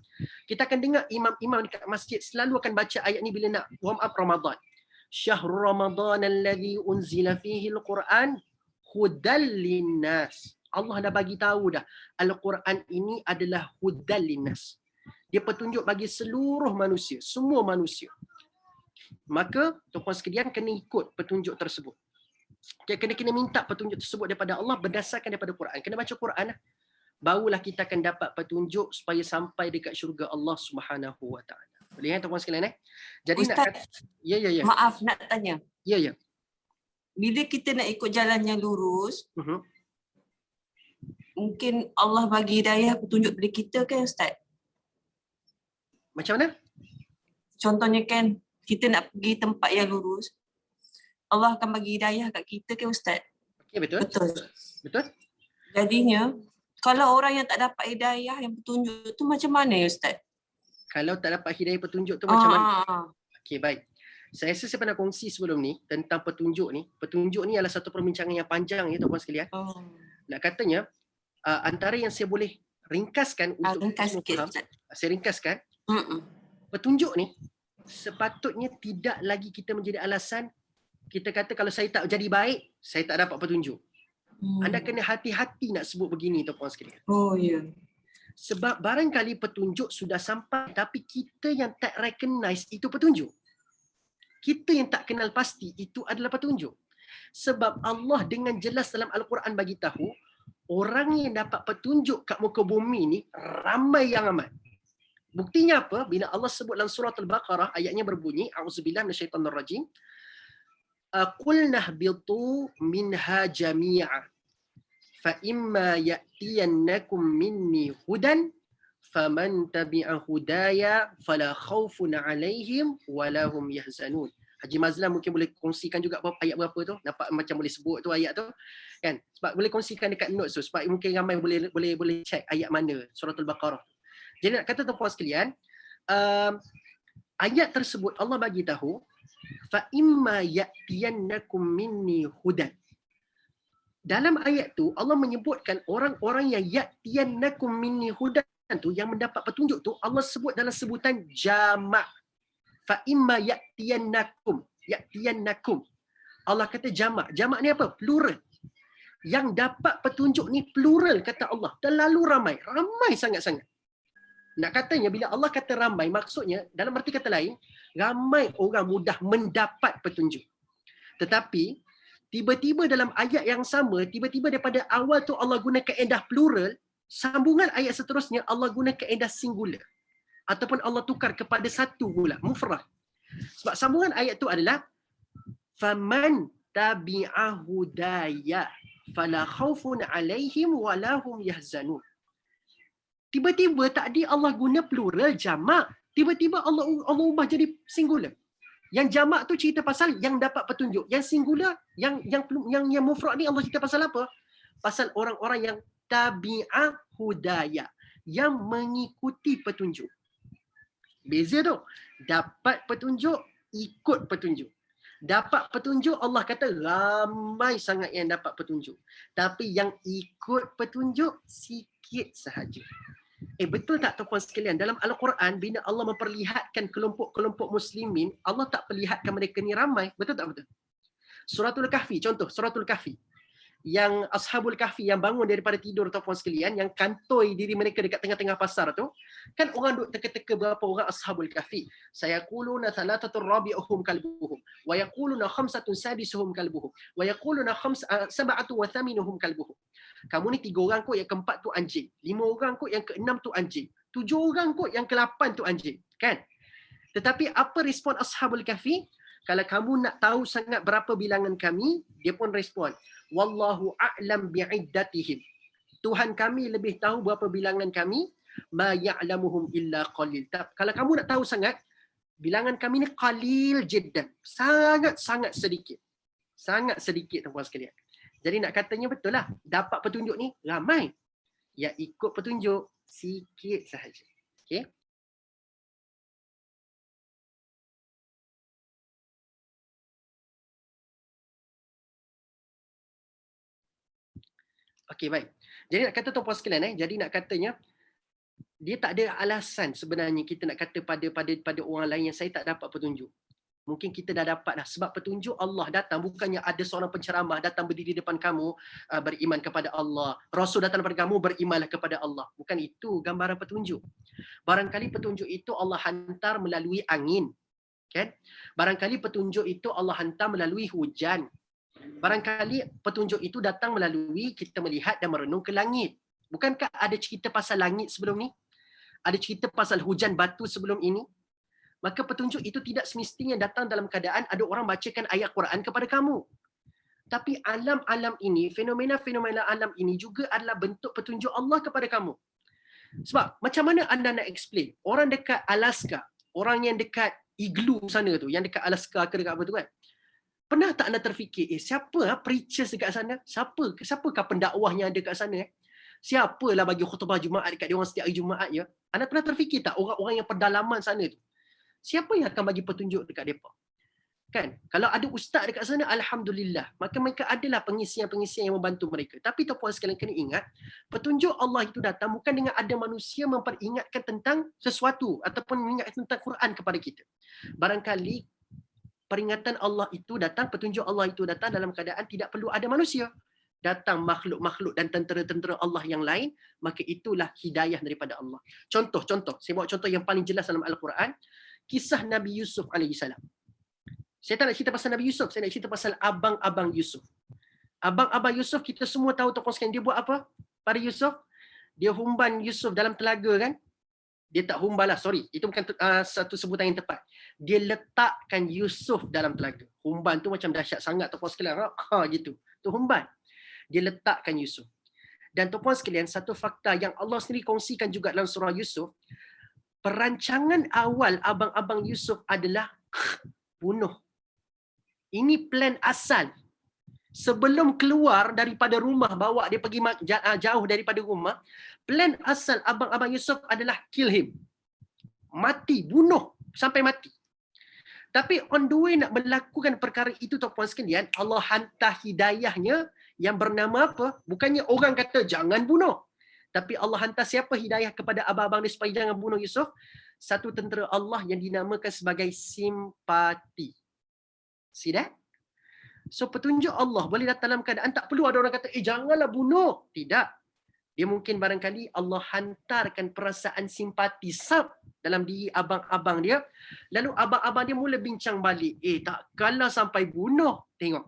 Kita akan dengar imam-imam dekat masjid selalu akan baca ayat ni bila nak warm up Ramadan. Syahrul Ramadan alladhi unzila fihi al-Quran hudal linnas. Allah dah bagi tahu dah, Al-Quran ini adalah hudal linnas. Dia petunjuk bagi seluruh manusia, semua manusia. Maka tuan-puan sekalian kena ikut petunjuk tersebut. Kena minta petunjuk tersebut daripada Allah berdasarkan daripada Quran. Kena baca Quran lah. Barulah kita akan dapat petunjuk supaya sampai dekat syurga Allah Subhanahu Wa Taala. Boleh tuan-puan sekalian Jadi Ustaz, nak kata, ya. maaf nak tanya. Ya. Bila kita nak ikut jalan yang lurus, mungkin Allah bagi hidayah petunjuk pada kita kan Ustaz? Macam mana? Contohnya kan, kita nak pergi tempat yang lurus, Allah akan bagi hidayah kat kita kan Ustaz? Okey, betul. Betul. Jadinya, kalau orang yang tak dapat hidayah yang petunjuk tu macam mana ya Ustaz? Kalau tak dapat hidayah petunjuk tu macam mana? Okey, baik. Saya rasa saya pernah kongsi sebelum ni tentang petunjuk ni. Petunjuk ni adalah satu perbincangan yang panjang ya tuan-puan sekalian. Nak katanya, antara yang saya boleh ringkaskan untuk ringkas semua sikit faham, Ustaz. saya ringkaskan, petunjuk ni sepatutnya tidak lagi kita menjadi alasan kita kata kalau saya tak jadi baik, saya tak dapat petunjuk. Anda kena hati-hati nak sebut begini tuan-puan sekalian. Oh ya. Sebab barangkali petunjuk sudah sampai tapi kita yang tak recognize itu petunjuk. Kita yang tak kenal pasti itu adalah petunjuk. Sebab Allah dengan jelas dalam Al-Quran bagi tahu orang yang dapat petunjuk kat muka bumi ni ramai yang amat. Buktinya apa? Bila Allah sebut dalam surah Al-Baqarah ayatnya berbunyi a'udzubillahi minasyaitonirrajim. Qulna hbitu minha jami'a fa imma ya'tiyannakum minni hudan faman tabi'a hudaya fala khaufun 'alaihim wala hum yahzanun. Haji Mazlan mungkin boleh kongsikan juga ayat berapa tu, dapat macam boleh sebut tu ayat tu kan, sebab boleh kongsikan dekat notes tu sebab mungkin ramai boleh check ayat mana surah Al-Baqarah. Jadi nak kata tuan-puan sekalian, ayat tersebut Allah bagi tahu fa imma ya'tiyannakum minni hudan. Dalam ayat tu Allah menyebutkan orang-orang yang ya'tiyannakum minni hudan tu yang mendapat petunjuk tu Allah sebut dalam sebutan jamak. Fa imma ya'tiyannakum. Allah kata jamak. Jamak ni apa? Plural. Yang dapat petunjuk ni plural kata Allah. Terlalu ramai. Ramai sangat-sangat. Nak katanya bila Allah kata ramai, maksudnya dalam arti kata lain, ramai orang mudah mendapat petunjuk. Tetapi tiba-tiba dalam ayat yang sama, tiba-tiba daripada awal tu Allah guna kaedah plural, sambungan ayat seterusnya Allah guna kaedah singular. Ataupun Allah tukar kepada satu pula, mufrad. Sebab sambungan ayat tu adalah faman tabi'a hudaya fala khaufun 'alaihim wala hum yahzanun. Tiba-tiba tadi Allah guna plural jamak, tiba-tiba Allah ubah jadi singular. Yang jamak tu cerita pasal yang dapat petunjuk, yang singular, yang mufrad ni Allah cerita pasal apa? Pasal orang-orang yang tabi'a hudaya, yang mengikuti petunjuk. Beza tu. Dapat petunjuk, ikut petunjuk. Dapat petunjuk Allah kata ramai sangat yang dapat petunjuk. Tapi yang ikut petunjuk sikit sahaja. Betul tak tuan-puan sekalian? Dalam Al-Quran bila Allah memperlihatkan kelompok-kelompok muslimin, Allah tak perlihatkan mereka ni ramai. Betul tak betul? Suratul Kahfi, contoh Suratul Kahfi. Yang Ashabul Kahfi yang bangun daripada tidur tuan-puan sekalian, yang kantoi diri mereka dekat tengah-tengah pasar tu, kan orang duk teka-teka berapa orang Ashabul Kahfi. Sayaquluna thalathatur rabi'uhum kalbuhum wa yaquluna khamsatun sadisuhum kalbuhum wa yaquluna sab'atu wa thaminuhum kalbuhum. Kamu ni 3 orang kot, yang keempat tu anjing. 5 orang kot, yang keenam tu anjing. 7 orang kot, yang ke-8 tu anjing. Kan? Tetapi apa respon Ashabul Kahfi? Kalau kamu nak tahu sangat berapa bilangan kami, dia pun respon, wallahu a'lam bi'iddatihim. Tuhan kami lebih tahu berapa bilangan kami, ma ya'lamuhum illa qalil. Kalau kamu nak tahu sangat, bilangan kami ni qalil jiddan. Sangat-sangat sedikit. Sangat sedikit tuan-puan sekalian. Jadi nak katanya betul lah, dapat petunjuk ni ramai. Ya ikut petunjuk sikit sahaja. Okey. Okey, baik. Jadi nak kata tuan-puan sekalian, jadi nak katanya dia tak ada alasan sebenarnya kita nak kata pada orang lain yang saya tak dapat petunjuk. Mungkin kita dah dapat dah, sebab petunjuk Allah datang, bukannya ada seorang penceramah datang berdiri depan kamu, beriman kepada Allah. Rasul datang kepada kamu, berimanlah kepada Allah. Bukan itu gambaran petunjuk. Barangkali petunjuk itu Allah hantar melalui angin. Kan? Barangkali petunjuk itu Allah hantar melalui hujan. Barangkali petunjuk itu datang melalui kita melihat dan merenung ke langit. Bukankah ada cerita pasal langit sebelum ni? Ada cerita pasal hujan batu sebelum ini? Maka petunjuk itu tidak semestinya datang dalam keadaan ada orang bacakan ayat Quran kepada kamu. Tapi alam-alam ini, fenomena-fenomena alam ini juga adalah bentuk petunjuk Allah kepada kamu. Sebab macam mana anda nak explain? Orang dekat Alaska, orang yang dekat igloo sana tu, yang dekat Alaska ke dekat apa tu kan? Pernah tak anda terfikir, siapa preachers dekat sana? Siapakah pendakwah yang ada kat sana? Siapalah bagi khutbah Jumaat dekat dia orang setiap hari Jumaat ya? Anda pernah terfikir tak orang-orang yang pedalaman sana tu? Siapa yang akan bagi petunjuk dekat mereka? Kan? Kalau ada ustaz dekat sana, alhamdulillah. Maka mereka adalah pengisian-pengisian yang membantu mereka. Tapi tuan-puan sekalian kena ingat, petunjuk Allah itu datang bukan dengan ada manusia memperingatkan tentang sesuatu ataupun mengingatkan tentang Quran kepada kita. Barangkali peringatan Allah itu datang, petunjuk Allah itu datang dalam keadaan tidak perlu ada manusia. Datang makhluk-makhluk dan tentera-tentera Allah yang lain, maka itulah hidayah daripada Allah. Contoh, saya bawa contoh yang paling jelas dalam Al-Quran. Kisah Nabi Yusuf AS. Saya tak nak cerita pasal Nabi Yusuf, saya nak cerita pasal abang-abang Yusuf. Abang-abang Yusuf, kita semua tahu tuan-tuan sekalian, dia buat apa pada Yusuf? Dia humban Yusuf dalam telaga kan? Dia tak humban lah, sorry. Itu bukan satu sebutan yang tepat. Dia letakkan Yusuf dalam telaga. Humban tu macam dahsyat sangat tuan-tuan sekalian. Gitu. Tu humban. Dia letakkan Yusuf. Dan tuan-tuan sekalian, satu fakta yang Allah sendiri kongsikan juga dalam surah Yusuf, perancangan awal abang-abang Yusuf adalah bunuh. Ini plan asal. Sebelum keluar daripada rumah, bawa dia pergi jauh daripada rumah, plan asal abang-abang Yusuf adalah kill him. Mati, bunuh sampai mati. Tapi on the way nak melakukan perkara itu tuan-puan sekalian, Allah hantar hidayahnya yang bernama apa? Bukannya orang kata jangan bunuh. Tapi Allah hantar siapa hidayah kepada abang-abang dia supaya jangan bunuh Yusuf? Satu tentera Allah yang dinamakan sebagai simpati. See that? So petunjuk Allah boleh datang dalam keadaan tak perlu ada orang kata, janganlah bunuh. Tidak. Dia mungkin barangkali Allah hantarkan perasaan simpati dalam diri abang-abang dia. Lalu abang-abang dia mula bincang balik. Takkanlah sampai bunuh. Tengok.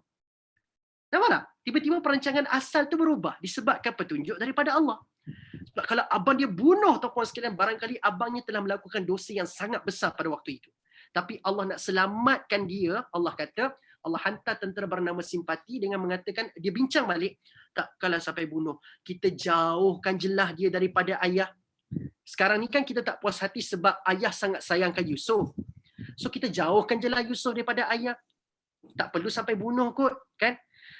Nampak tak? Tiba-tiba perancangan asal tu berubah disebabkan petunjuk daripada Allah. Sebab kalau abang dia bunuh tuan-puan sekalian, barangkali abangnya telah melakukan dosa yang sangat besar pada waktu itu. Tapi Allah nak selamatkan dia, Allah kata, Allah hantar tentera bernama simpati dengan mengatakan, dia bincang balik, tak kalau sampai bunuh, kita jauhkan jelah dia daripada ayah. Sekarang ni kan kita tak puas hati sebab ayah sangat sayangkan Yusuf. So kita jauhkan jelah Yusuf daripada ayah. Tak perlu sampai bunuh kot, kan?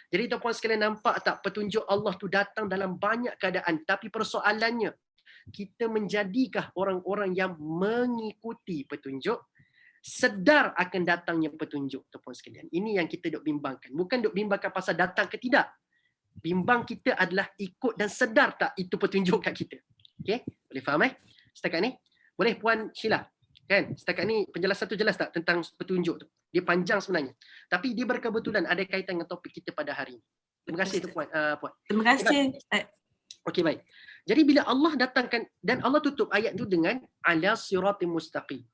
Jadi tuan-puan sekalian nampak tak petunjuk Allah tu datang dalam banyak keadaan. Tapi persoalannya, kita menjadikah orang-orang yang mengikuti petunjuk, sedar akan datangnya petunjuk tuan-puan sekalian. Ini yang kita duk bimbangkan. Bukan duk bimbangkan pasal datang ke tidak. Bimbang kita adalah ikut dan sedar tak itu petunjuk kat kita. Okay? Boleh faham setakat ni? Boleh Puan Sheila? Kan? Setakat ni penjelasan tu jelas tak tentang petunjuk tu? Dia panjang sebenarnya. Tapi dia berkebetulan ada kaitan dengan topik kita pada hari ini. Terima kasih tu Puan. Terima kasih. Okey, baik. Jadi bila Allah datangkan dan Allah tutup ayat tu dengan ala siratim mustaqim.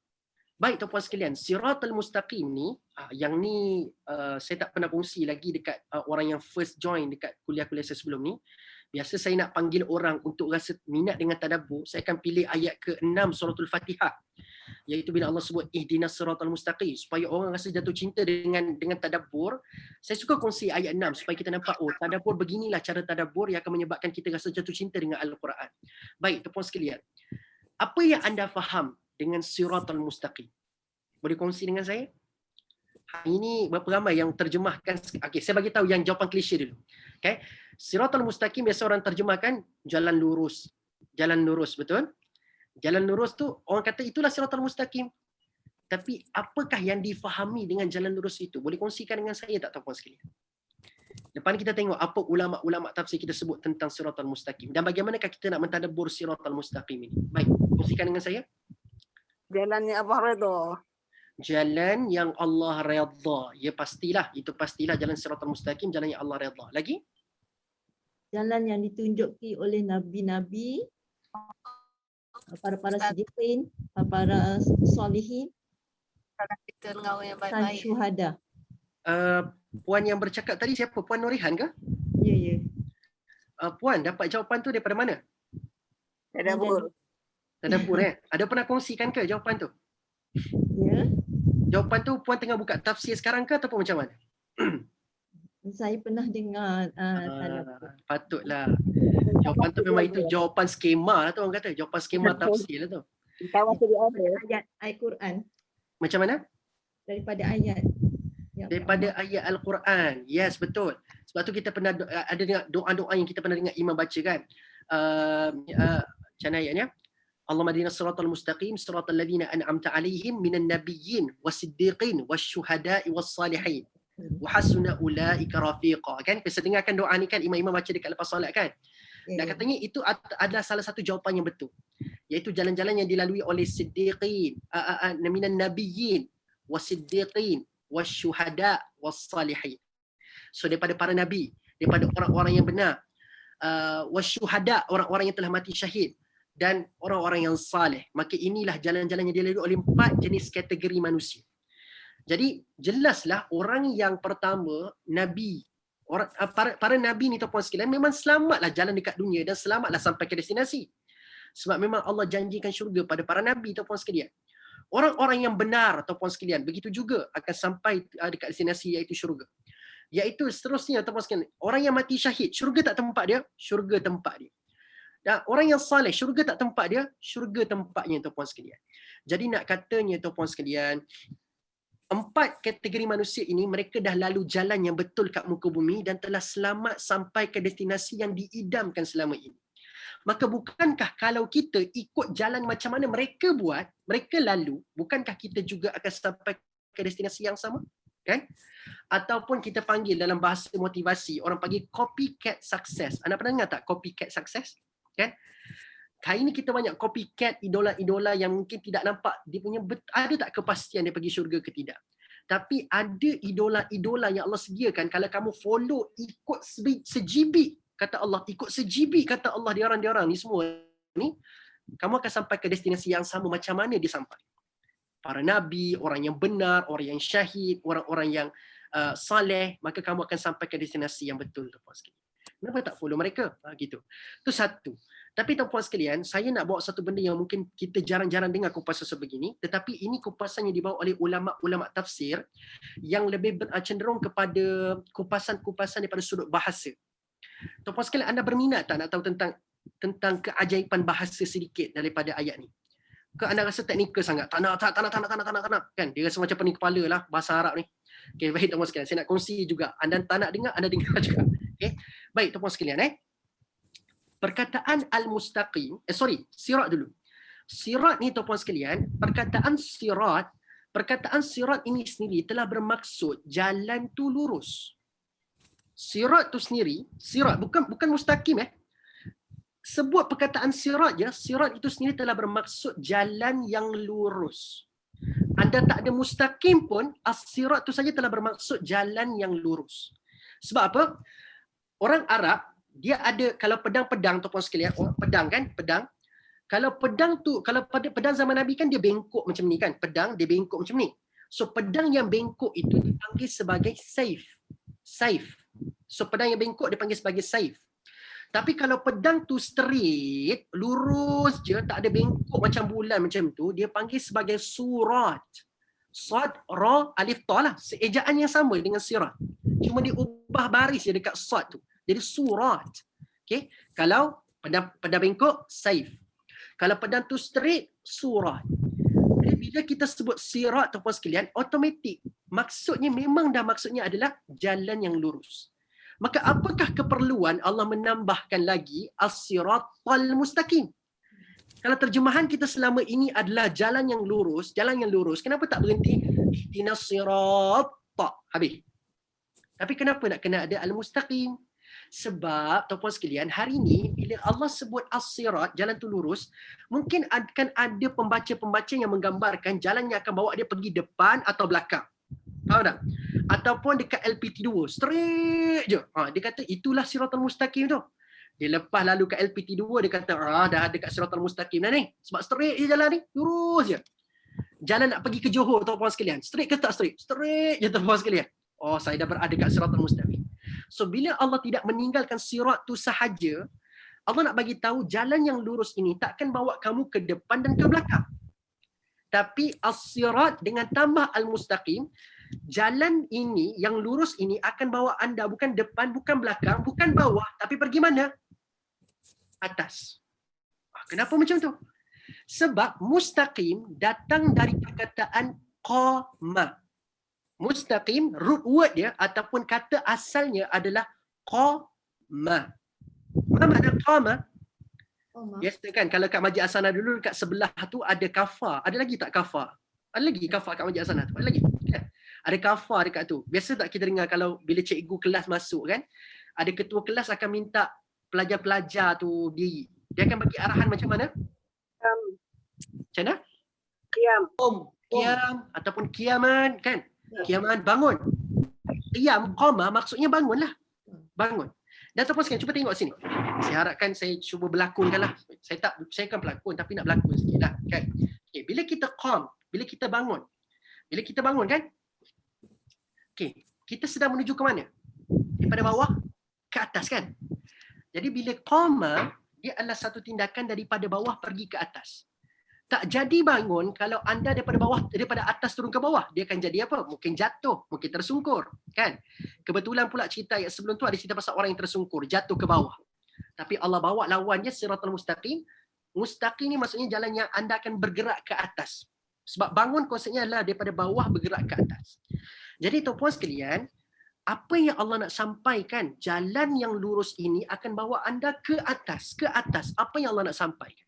Baik tuan-puan sekalian, siratal mustaqim ni, yang ni saya tak pernah kongsi lagi dekat orang yang first join dekat kuliah-kuliah saya sebelum ni. Biasa saya nak panggil orang untuk rasa minat dengan tadabbur, saya akan pilih ayat ke-6 suratul Fatihah. Iaitu bila Allah sebut ihdinas siratal mustaqim, supaya orang rasa jatuh cinta dengan tadabbur. Saya suka kongsi ayat 6 supaya kita nampak, tadabbur beginilah cara tadabbur yang akan menyebabkan kita rasa jatuh cinta dengan Al-Quran. Baik tuan-puan sekalian, apa yang anda faham dengan siratal mustaqim? Boleh kongsi dengan saya? Hari ini berapa ramai yang terjemahkan? Okey, saya bagi tahu yang jawapan klise dulu. Okey. Siratal mustaqim biasa orang terjemahkan jalan lurus. Jalan lurus, betul? Jalan lurus tu orang kata itulah siratal mustaqim. Tapi apakah yang difahami dengan jalan lurus itu? Boleh kongsikan dengan saya tak tuan-puan sekalian? Lepas ni kita tengok apa ulama-ulama tafsir kita sebut tentang siratal mustaqim dan bagaimanakah kita nak mentadabbur siratal mustaqim ini. Baik, kongsikan dengan saya. Jalannya Allah redha. Jalan yang Allah redha. Ya pastilah, itu pastilah jalan siratal mustaqim, jalan yang Allah redha. Lagi? Jalan yang ditunjuki oleh nabi-nabi, para siddiqin, para solihin, Kalau kita dengan orang yang dan baik-baik. syuhada. Puan yang bercakap tadi siapa? Puan Nurihan ke? Ya, ya. Puan dapat jawapan tu daripada mana? Tadabbur. Tadabbur Ada pernah kongsikan ke jawapan tu? Ya. Jawapan tu puan tengah buka tafsir sekarang ke ataupun macam mana? Saya pernah dengar tadabbur. Patutlah. Jawapan tu memang itu jawapan skema lah tu orang kata. Jawapan skema tafsir lah tu. Kawan sedia ada. Ayat Quran, Macam mana? daripada ayat. Ya, Daripada ayat Al-Quran. Yes, betul. Sebab tu kita pernah ada dengar doa-doa yang kita pernah dengar imam baca kan. Macam mana ayatnya? Allahumma hadina siratal mustaqim siratal ladzina an'amta alaihim minan nabiyyin wasiddiqin wasyuhada'i wassalihin wa hasuna ulaika rafiqa. Kan kita dengarkan doa ni kan imam-imam baca dekat lepas solat kan. ya, Dan ya. katanya itu adalah salah satu jawapan yang betul. Iaitu jalan-jalan yang dilalui oleh siddiqin, minan nabiyyin wasiddiqin wasyuhada wassalihin. So daripada para nabi, daripada orang-orang yang benar, wasyuhada, orang-orang yang telah mati syahid, dan orang-orang yang saleh. Maka inilah jalan-jalan yang dilalui oleh 4 jenis kategori manusia. Jadi jelaslah orang yang pertama, nabi, orang para nabi ni tuan-puan sekalian memang selamatlah jalan dekat dunia dan selamatlah sampai ke destinasi. Sebab memang Allah janjikan syurga pada para nabi tuan-puan sekalian. Orang-orang yang benar tuan-puan sekalian begitu juga akan sampai dekat destinasi iaitu syurga. Iaitu seterusnya tuan-puan sekalian, orang yang mati syahid, syurga tak tempat dia? Syurga tempat dia. Dan orang yang saleh, syurga tak tempat dia? Syurga tempatnya tuan-puan sekalian. Jadi nak katanya tuan-puan sekalian, 4 kategori manusia ini mereka dah lalu jalan yang betul kat muka bumi dan telah selamat sampai ke destinasi yang diidamkan selama ini. Maka bukankah kalau kita ikut jalan macam mana mereka buat, mereka lalu, bukankah kita juga akan sampai ke destinasi yang sama? Kan? Ataupun kita panggil dalam bahasa motivasi, orang panggil copycat success. Anda pernah dengar tak copycat success? Kan? Hari ini kita banyak copycat idola-idola yang mungkin tidak nampak dia punya ada tak kepastian dia pergi syurga ke tidak. Tapi ada idola-idola yang Allah sediakan kalau kamu follow ikut sejibik kata Allah, ikut sejibik kata Allah diorang-diorang ni semua ni, kamu akan sampai ke destinasi yang sama macam mana dia sampai. Para nabi, orang yang benar, orang yang syahid, orang-orang yang saleh, maka kamu akan sampai ke destinasi yang betul tu puan sekalian. Kenapa tak follow mereka? Gitu. Itu satu. Tapi tuan-puan sekalian, saya nak bawa satu benda yang mungkin kita jarang-jarang dengar kupasan sebegini, tetapi ini kupasan yang dibawa oleh ulama-ulama tafsir yang lebih cenderung kepada kupasan-kupasan daripada sudut bahasa. Tuan-puan sekalian, anda berminat tak nak tahu tentang keajaiban bahasa sedikit daripada ayat ni? Ke anda rasa teknikal sangat? Tak nak. Kan? Dia rasa macam pening kepala lah bahasa Arab ni. Okay, baik tuan-puan sekalian. Saya nak kongsi juga. Anda tak nak dengar, anda dengar juga. Okay? Baik tuan-puan sekalian. Perkataan al-mustaqim, sirat dulu. Sirat ni tuan-puan sekalian, perkataan sirat ini sendiri telah bermaksud jalan tu lurus. Sirat tu sendiri, sirat bukan mustaqim Sebut perkataan sirat je, sirat itu sendiri telah bermaksud jalan yang lurus. Anda tak ada mustaqim pun, as-sirat tu saja telah bermaksud jalan yang lurus. Sebab apa? Orang Arab dia ada, kalau pedang-pedang tuan-puan sekalian, pedang kan, pedang. Kalau pedang tu, kalau pada pedang zaman Nabi kan dia bengkok macam ni kan, pedang dia bengkok macam ni. So pedang yang bengkok itu dipanggil sebagai saif. So pedang yang bengkok dipanggil sebagai saif. Tapi kalau pedang tu straight, lurus je, tak ada bengkok macam bulan macam tu, dia panggil sebagai surat. Sad, ra, alif, ta lah. Ejaan yang sama dengan sirat. Cuma dia ubah baris je dekat sad tu. Jadi surat. Okay. Kalau pedang bengkok, saif. Kalau pedang tu straight, surat. Jadi bila kita sebut sirat tuan-puan sekalian, automatik maksudnya memang dah maksudnya adalah jalan yang lurus. Maka apakah keperluan Allah menambahkan lagi as-siratal mustaqim? Kalau terjemahan kita selama ini adalah jalan yang lurus, kenapa tak berhenti ihdinas sirata? Habis. Tapi kenapa nak kena ada al-mustaqim? Sebab tuan-puan sekalian, hari ni bila Allah sebut as-sirat, jalan tu lurus, mungkin akan ada pembaca-pembaca yang menggambarkan jalan yang akan bawa dia pergi depan atau belakang. Faham tak? Ataupun dekat LPT2, straight je. Dia kata itulah siratal mustaqim tu. Dia lepas lalu kat LPT2, dia kata dah dekat siratal mustaqim dah ni. Sebab straight je jalan ni, lurus je. Jalan nak pergi ke Johor tuan-puan sekalian, straight ke tak straight? Straight je tuan-puan sekalian. Oh, saya dah berada dekat siratal mustaqim. So bila Allah tidak meninggalkan sirat tu sahaja, Allah nak bagi tahu jalan yang lurus ini takkan bawa kamu ke depan dan ke belakang. Tapi as-sirat dengan tambah al-mustaqim, jalan ini yang lurus ini akan bawa anda bukan depan, bukan belakang, bukan bawah, tapi pergi mana? Atas. Kenapa macam tu? Sebab mustaqim datang dari perkataan qama. Mustaqim, root word dia ataupun kata asalnya adalah qama. Apa makna qama? Biasa kan kalau kat Masjid Asana dulu kat sebelah tu ada kafa. Ada lagi tak kafa? Ada lagi kafa kat Masjid Asana tu? Ada lagi? Kan? Ada kafa dekat tu. Biasa tak kita dengar kalau bila cikgu kelas masuk kan, ada ketua kelas akan minta pelajar-pelajar tu diri. Dia akan bagi arahan macam mana? Macam mana? Qiyam ataupun qiyaman kan? Qiyaman, bangun. Qiyam, qama maksudnya bangunlah. Bangun. Dan tuan-puan sekalian, cuba tengok sini. Saya harapkan saya cuba berlakonkanlah. Saya kan pelakon tapi nak berlakon sikitlah kan. Okay, bila kita qam, bila kita bangun. Bila kita bangun kan? Okay, kita sedang menuju ke mana? Daripada bawah ke atas kan? Jadi bila qama, dia adalah satu tindakan daripada bawah pergi ke atas. Tak jadi bangun kalau anda daripada bawah, daripada atas turun ke bawah. Dia akan jadi apa? Mungkin jatuh, mungkin tersungkur. Kan? Kebetulan pula cerita yang sebelum tu ada cerita pasal orang yang tersungkur, jatuh ke bawah. Tapi Allah bawa lawannya siratal mustaqim. Mustaqim ni maksudnya jalan yang anda akan bergerak ke atas. Sebab bangun konsepnya adalah daripada bawah bergerak ke atas. Jadi tuan-puan sekalian, apa yang Allah nak sampaikan, jalan yang lurus ini akan bawa anda ke atas. Ke atas. Apa yang Allah nak sampaikan?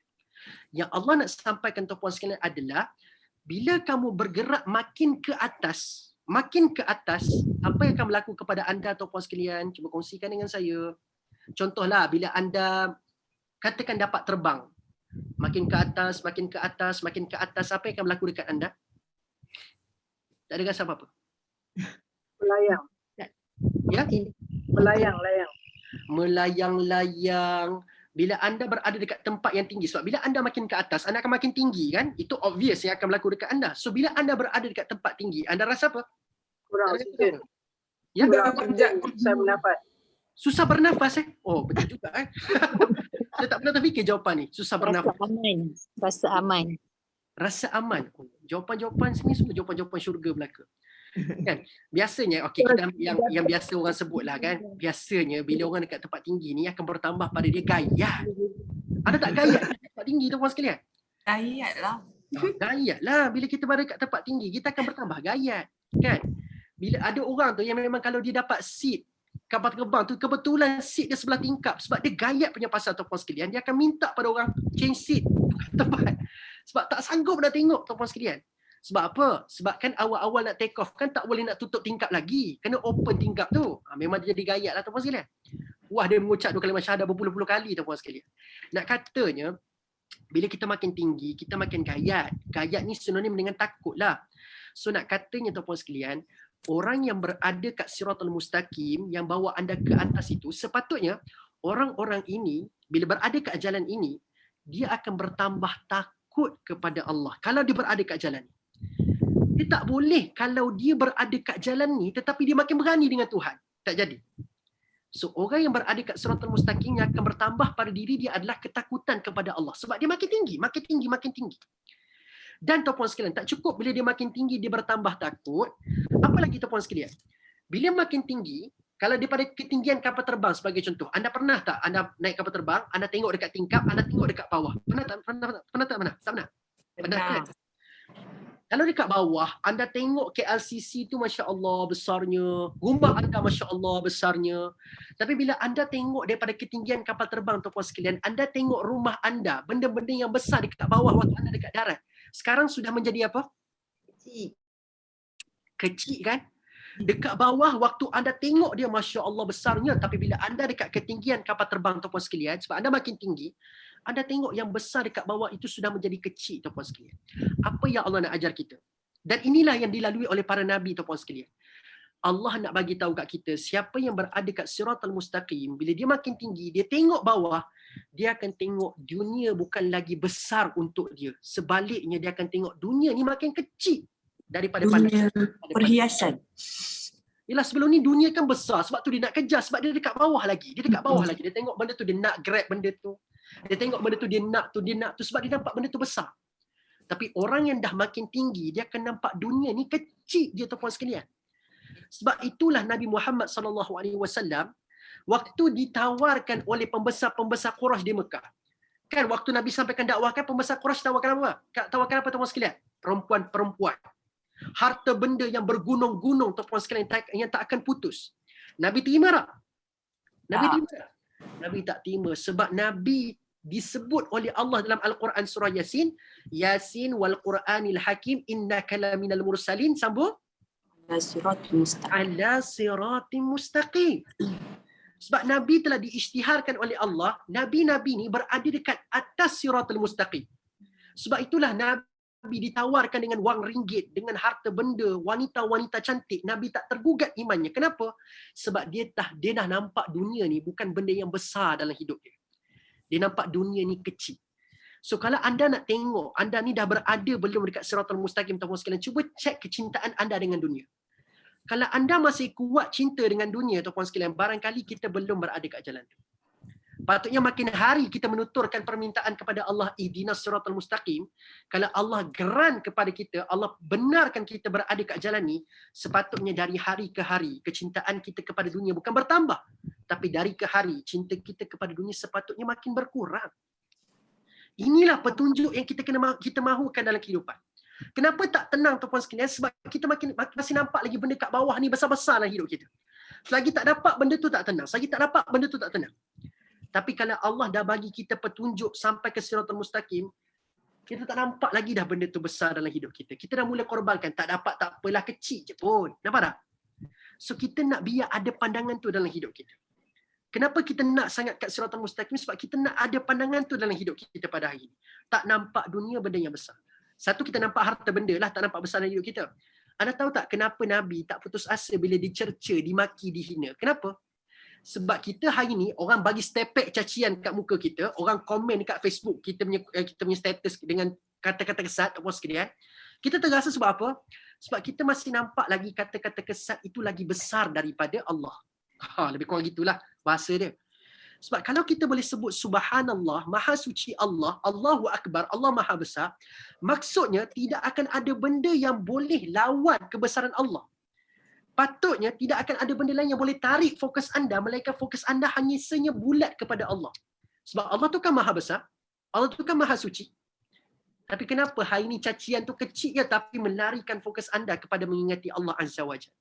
Yang Allah nak sampaikan tuan-puan sekalian adalah bila kamu bergerak makin ke atas, apa yang akan berlaku kepada anda tuan-puan sekalian? Cuba kongsikan dengan saya. Contohlah bila anda katakan dapat terbang, makin ke atas, makin ke atas, makin ke atas, apa yang akan berlaku dekat anda? Tak ada rasa apa-apa. Melayang. Ya? Melayang-layang. Bila anda berada dekat tempat yang tinggi, sebab bila anda makin ke atas, anda akan makin tinggi kan? Itu obvious yang akan berlaku dekat anda. So bila anda berada dekat tempat tinggi, anda rasa apa? Kurang sikit. Ya? Susah bernafas. Susah bernafas Oh, betul juga Saya tak pernah terfikir jawapan ni. Susah bernafas. Rasa aman. Rasa aman. Jawapan-jawapan sini semua jawapan-jawapan syurga belaka. Kan? Biasanya okey kita ambil yang biasa orang sebutlah kan. Biasanya bila orang dekat tempat tinggi ni akan bertambah pada dia gayat. Ada tak gayat dekat tempat tinggi tuan-puan sekalian? Gayat lah. Gayat lah bila kita berada dekat tempat tinggi, kita akan bertambah gayat. Kan? Bila ada orang tu yang memang kalau dia dapat seat kapal terbang tu kebetulan seat dia sebelah tingkap sebab dia gayat punya pasal tuan-puan sekalian, dia akan minta pada orang change seat tempat. Sebab tak sanggup nak tengok tuan-puan sekalian. Sebab apa? Sebab kan awal-awal nak take off kan tak boleh nak tutup tingkap lagi. Kena open tingkap tu. Memang dia jadi gayat lah tuan-puan sekalian. Wah, dia mengucap 2 kalimah syahadah berpuluh-puluh kali tuan-puan sekalian. Nak katanya, bila kita makin tinggi, kita makin gayat. Gayat ni sinonim dengan takut lah. So nak katanya tuan-puan sekalian, orang yang berada kat siratal mustaqim yang bawa anda ke atas itu, sepatutnya orang-orang ini bila berada kat jalan ini, dia akan bertambah takut kepada Allah. Kalau dia berada kat jalan ni. Dia tak boleh kalau dia berada kat jalan ni tetapi dia makin berani dengan Tuhan. Tak jadi. So orang yang berada kat siratal mustaqim yang akan bertambah pada diri dia adalah ketakutan kepada Allah. Sebab dia makin tinggi, makin tinggi, makin tinggi. Dan tuan-puan sekalian, tak cukup bila dia makin tinggi dia bertambah takut. Apa lagi tuan-puan sekalian? Bila makin tinggi, kalau daripada ketinggian kapal terbang sebagai contoh, anda pernah tak anda naik kapal terbang, anda tengok dekat tingkap, anda tengok dekat bawah? Pernah tak? Tak pernah? Pernah kan? Kalau dekat bawah, anda tengok KLCC tu Masya Allah besarnya, rumah anda Masya Allah besarnya. Tapi bila anda tengok daripada ketinggian kapal terbang tuan-puan sekalian, anda tengok rumah anda, benda-benda yang besar dekat bawah waktu anda dekat darat. Sekarang sudah menjadi apa? Kecil. Kecil kan? Dekat bawah waktu anda tengok dia Masya Allah besarnya, tapi bila anda dekat ketinggian kapal terbang tuan-puan sekalian, sebab anda makin tinggi, anda tengok yang besar dekat bawah itu sudah menjadi kecil tuan-puan sekalian. Apa yang Allah nak ajar kita? Dan inilah yang dilalui oleh para nabi tuan-puan sekalian. Allah nak bagi tahu kat kita, siapa yang berada kat siratal mustaqim, bila dia makin tinggi, dia tengok bawah, dia akan tengok dunia bukan lagi besar untuk dia. Sebaliknya dia akan tengok dunia ni makin kecil daripada Dunia pandangan. perhiasan. Yelah, sebelum ni dunia kan besar, sebab tu dia nak kejar, sebab dia dekat bawah lagi. Dia dekat bawah lagi. Dia tengok benda tu, dia nak grab benda tu. Dia tengok benda tu, dia nak tu sebab dia nampak benda tu besar. Tapi orang yang dah makin tinggi, dia akan nampak dunia ni kecil dia tuan-puan sekalian. Sebab itulah Nabi Muhammad SAW waktu ditawarkan oleh pembesar-pembesar Quraisy di Mekah. Kan waktu Nabi sampaikan dakwah, kan pembesar Quraisy tawarkan apa? Tawarkan apa tuan-puan sekalian? Perempuan-perempuan. Harta benda yang bergunung-gunung tuan-puan sekalian yang tak akan putus. Nabi terima tak? Nabi terima tak? Nabi tak terima sebab Nabi disebut oleh Allah dalam Al-Quran surah Yasin, Yasin wal Quranil Hakim innaka laminal mursalin, sambung Ala siratil mustaqim. ala siratim mustaqim. Sebab Nabi telah diisytiharkan oleh Allah, Nabi-Nabi ni berada dekat atas siratul mustaqim. Sebab itulah Nabi ditawarkan dengan wang ringgit, dengan harta benda, wanita-wanita cantik. Nabi tak tergugat imannya. Kenapa? Sebab dia dah nampak dunia ni bukan benda yang besar dalam hidup dia. Dia nampak dunia ni kecil. So kalau anda nak tengok, anda ni dah berada belum dekat siratul mustaqim, tuan-tuan sekalian, cuba cek kecintaan anda dengan dunia. Kalau anda masih kuat cinta dengan dunia, tuan-puan sekalian, barangkali kita belum berada kat jalan tu. Patutnya makin hari kita menuturkan permintaan kepada Allah, ihdinas siratal mustaqim. Kalau Allah geran kepada kita, Allah benarkan kita berada kat jalan ni, sepatutnya dari hari ke hari, kecintaan kita kepada dunia bukan bertambah. Tapi dari ke hari, cinta kita kepada dunia sepatutnya makin berkurang. Inilah petunjuk yang kita mahukan dalam kehidupan. Kenapa tak tenang tuan-puan sekalian? Sebab kita masih nampak lagi benda kat bawah ni besar-besar dalam hidup kita. Selagi tak dapat benda tu tak tenang. Selagi tak dapat benda tu tak tenang. Tapi kalau Allah dah bagi kita petunjuk sampai ke siratul mustaqim, kita tak nampak lagi dah benda tu besar dalam hidup kita. Kita dah mula korbankan. Tak dapat tak apalah, kecil je pun. Nampak tak? So kita nak biar ada pandangan tu dalam hidup kita. Kenapa kita nak sangat kat siratul mustaqim? Sebab kita nak ada pandangan tu dalam hidup kita pada hari ini. Tak nampak dunia benda yang besar. Satu, kita nampak harta benda lah, tak nampak besar dalam hidup kita. Anda tahu tak kenapa Nabi tak putus asa bila dicerca, dimaki, dihina? Kenapa? Sebab kita hari ni, orang bagi stepek cacian kat muka kita, orang komen kat Facebook kita punya status dengan kata-kata kesat, apa sekalian. Kita terasa sebab apa? Sebab kita masih nampak lagi kata-kata kesat itu lagi besar daripada Allah. Lebih kurang gitulah bahasa dia. Sebab kalau kita boleh sebut subhanallah, maha suci Allah, Allahu Akbar, Allah maha besar, maksudnya tidak akan ada benda yang boleh lawan kebesaran Allah. Patutnya tidak akan ada benda lain yang boleh tarik fokus anda, melainkan fokus anda hanya senyap bulat kepada Allah. Sebab Allah tu kan maha besar, Allah tu kan maha suci. Tapi kenapa hari ini cacian tu kecil ya, tapi melarikan fokus anda kepada mengingati Allah Azza wa Jalla.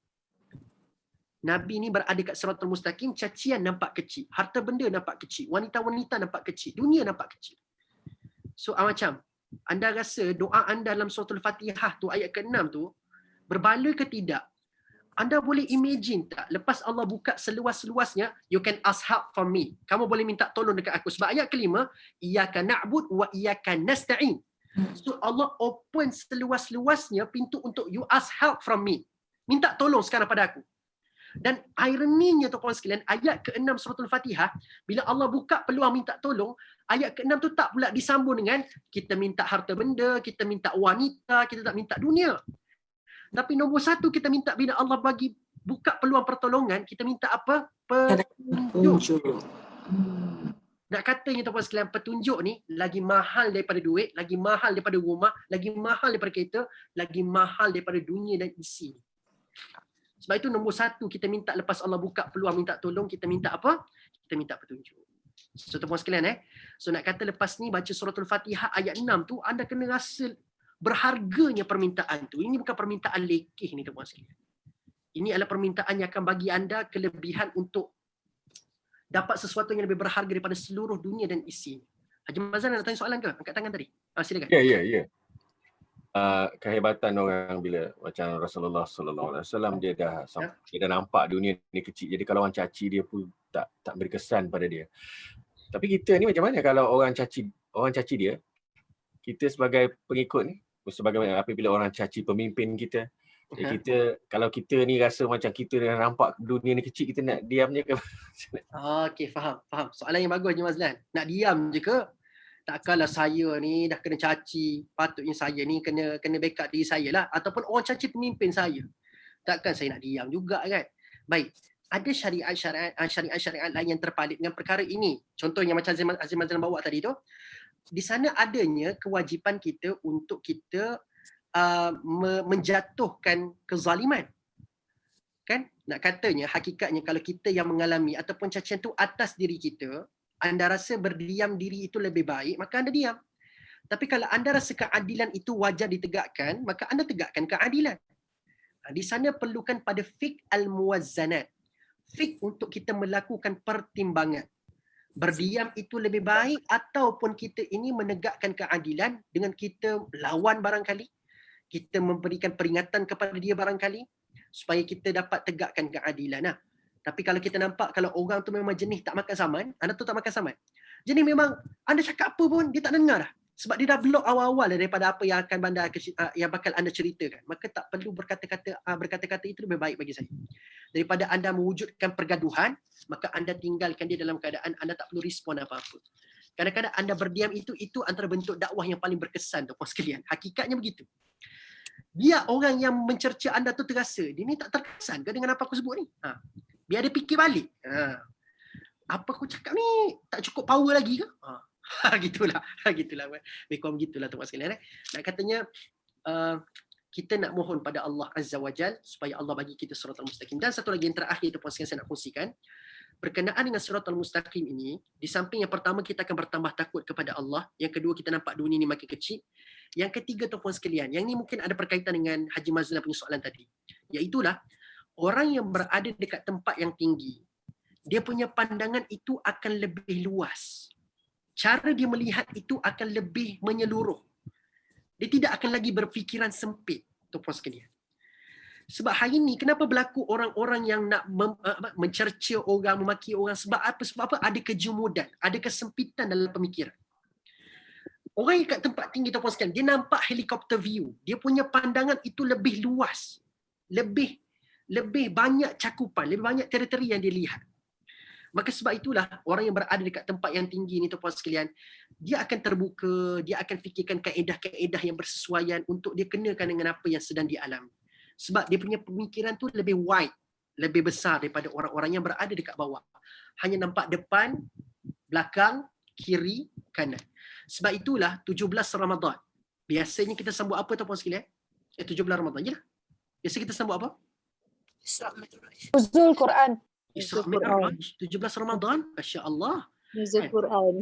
Nabi ni berada kat siratul mustaqim, cacian nampak kecil, harta benda nampak kecil, wanita-wanita nampak kecil, dunia nampak kecil. So macam anda rasa doa anda dalam suratul Fatihah tu ayat ke-6 tu berbala ke tidak? Anda boleh imagine tak, lepas Allah buka seluas-luasnya, you can ask help from me. Kamu boleh minta tolong dekat aku. Sebab ayat kelima, iyyaka na'bud wa iyyaka nasta'in. So Allah open seluas-luasnya pintu untuk you ask help from me. Minta tolong sekarang pada aku. Dan ironinya tuan-puan sekalian, ayat ke-6 suratul Fatihah, bila Allah buka peluang minta tolong, ayat ke-6 tu tak pula disambung dengan kita minta harta benda, kita minta wanita, kita tak minta dunia. Tapi nombor satu kita minta bila Allah bagi buka peluang pertolongan, kita minta apa? Petunjuk. Nak katanya tuan-puan sekalian, petunjuk ni lagi mahal daripada duit, lagi mahal daripada rumah, lagi mahal daripada kereta, lagi mahal daripada dunia dan isi. Sebab itu nombor satu kita minta lepas Allah buka peluang minta tolong, kita minta apa? Kita minta petunjuk. So tuan-puan sekalian so nak kata lepas ni baca suratul Fatihah ayat 6 tu, anda kena rasa berharganya permintaan tu. Ini bukan permintaan lekeh ni tuan-puan sekalian. Ini adalah permintaan yang akan bagi anda kelebihan untuk dapat sesuatu yang lebih berharga daripada seluruh dunia dan isi. Haji Mazlan nak tanya soalan ke? Angkat tangan tadi. Silakan. Ya. kehebatan orang bila macam Rasulullah sallallahu alaihi wasallam dia dah nampak dunia ni kecil. Jadi kalau orang caci dia pun tak berkesan pada dia. Tapi kita ni macam mana kalau orang caci dia? Kita sebagai pengikut ni, sebagai apabila orang caci pemimpin kita, kita kalau kita ni rasa macam kita dah nampak dunia ni kecil, kita nak diam je ke? Okey, faham. Soalan yang bagus je Mazlan. Nak diam je ke? Takkanlah saya ni dah kena caci, patutnya saya ni kena backup diri saya lah. Ataupun orang caci pemimpin saya. Takkan saya nak diam juga kan? Baik, ada syariat-syariat lain yang terpalit dengan perkara ini. Contohnya macam Azim Mazlan bawa tadi tu. Di sana adanya kewajipan kita untuk kita menjatuhkan kezaliman. Kan? Nak katanya, hakikatnya kalau kita yang mengalami ataupun cacian tu atas diri kita, anda rasa berdiam diri itu lebih baik, maka anda diam. Tapi kalau anda rasa keadilan itu wajar ditegakkan, maka anda tegakkan keadilan. Di sana perlukan pada fiqh al-muwazzanat. Fiqh untuk kita melakukan pertimbangan. Berdiam itu lebih baik ataupun kita ini menegakkan keadilan dengan kita lawan barangkali. Kita memberikan peringatan kepada dia barangkali supaya kita dapat tegakkan keadilan. Tapi kalau kita nampak kalau orang tu memang jenis tak makan saman, anda tu tak makan saman. Jenis memang anda cakap apa pun dia tak dengar dah. Sebab dia dah blok awal-awal daripada apa yang yang bakal anda ceritakan. Maka tak perlu berkata-kata itu lebih baik bagi saya. Daripada anda mewujudkan pergaduhan, maka anda tinggalkan dia dalam keadaan anda tak perlu respon apa-apa. Kadang-kadang anda berdiam itu antara bentuk dakwah yang paling berkesan tu puan sekalian. Hakikatnya begitu. Biar orang yang mencerca anda tu terasa, dia ni tak terkesan ke dengan apa aku sebut ni? Biar dia fikir balik. Apa aku cakap ni tak cukup power lagi ke? Gitulah. Lebih kurang begitulah tuan sekalian. Nak katanya kita nak mohon pada Allah Azza wa Jal supaya Allah bagi kita siratal mustaqim. Dan satu lagi yang terakhir tu puan sekalian saya nak kongsikan. Berkenaan dengan siratal mustaqim ini, di samping yang pertama kita akan bertambah takut kepada Allah, yang kedua kita nampak dunia ni makin kecil, yang ketiga tu puan sekalian, yang ni mungkin ada berkaitan dengan Haji Mazlan punya soalan tadi. Iaitulah orang yang berada dekat tempat yang tinggi, dia punya pandangan itu akan lebih luas. Cara dia melihat itu akan lebih menyeluruh. Dia tidak akan lagi berfikiran sempit, tuan-puan sekalian. Sebab hari ini kenapa berlaku orang-orang yang nak mencerca orang, memaki orang, sebab apa? Sebab apa? Ada kejumudan, ada kesempitan dalam pemikiran. Orang yang kat tempat tinggi, tuan-puan sekalian, dia nampak helikopter view. Dia punya pandangan itu lebih luas. Lebih banyak cakupan, lebih banyak teritori yang dia lihat. Maka sebab itulah orang yang berada dekat tempat yang tinggi ni tuan-puan sekalian, dia akan terbuka, dia akan fikirkan kaedah-kaedah yang bersesuaian untuk dia kenakan dengan apa yang sedang dialami. Sebab dia punya pemikiran tu lebih wide, lebih besar daripada orang-orang yang berada dekat bawah. Hanya nampak depan, belakang, kiri, kanan. Sebab itulah 17 Ramadan. Biasanya kita sambut apa tuan-puan sekalian? 17 Ramadan je lah. Biasa kita sambut apa? Nuzul Quran. Isra Mi'raj, 17 Ramadan, Masya Allah. Nuzul Quran.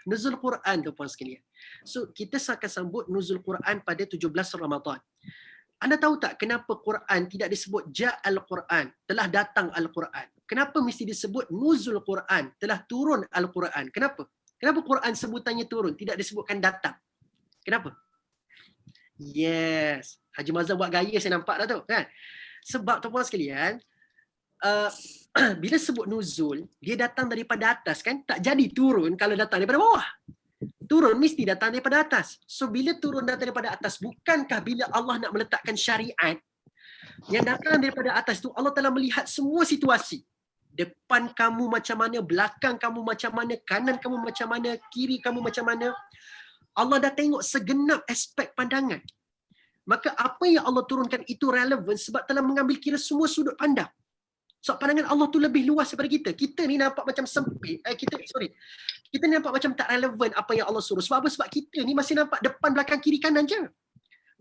Nuzul Quran tuan-puan sekalian. So kita akan sambut Nuzul Quran pada 17 Ramadan. Anda tahu tak kenapa Quran tidak disebut Ja'al Quran, telah datang Al-Quran? Kenapa mesti disebut Nuzul Quran, telah turun Al-Quran? Kenapa? Kenapa Quran sebutannya turun, tidak disebutkan datang? Kenapa? Yes. Haji Mazlan buat gaya saya nampak dah tu kan. Sebab tuan-puan sekalian, bila sebut nuzul, dia datang daripada atas kan? Tak jadi turun kalau datang daripada bawah. Turun mesti datang daripada atas. So bila turun datang daripada atas, bukankah bila Allah nak meletakkan syariat yang datang daripada atas tu, Allah telah melihat semua situasi. Depan kamu macam mana, belakang kamu macam mana, kanan kamu macam mana, kiri kamu macam mana. Allah dah tengok segenap aspek pandangan. Maka apa yang Allah turunkan itu relevan sebab telah mengambil kira semua sudut pandang. So pandangan Allah tu lebih luas daripada kita. Kita ni nampak macam sempit. Kita ni nampak macam tak relevan apa yang Allah suruh. Sebab apa? Sebab kita ni masih nampak depan, belakang, kiri, kanan je.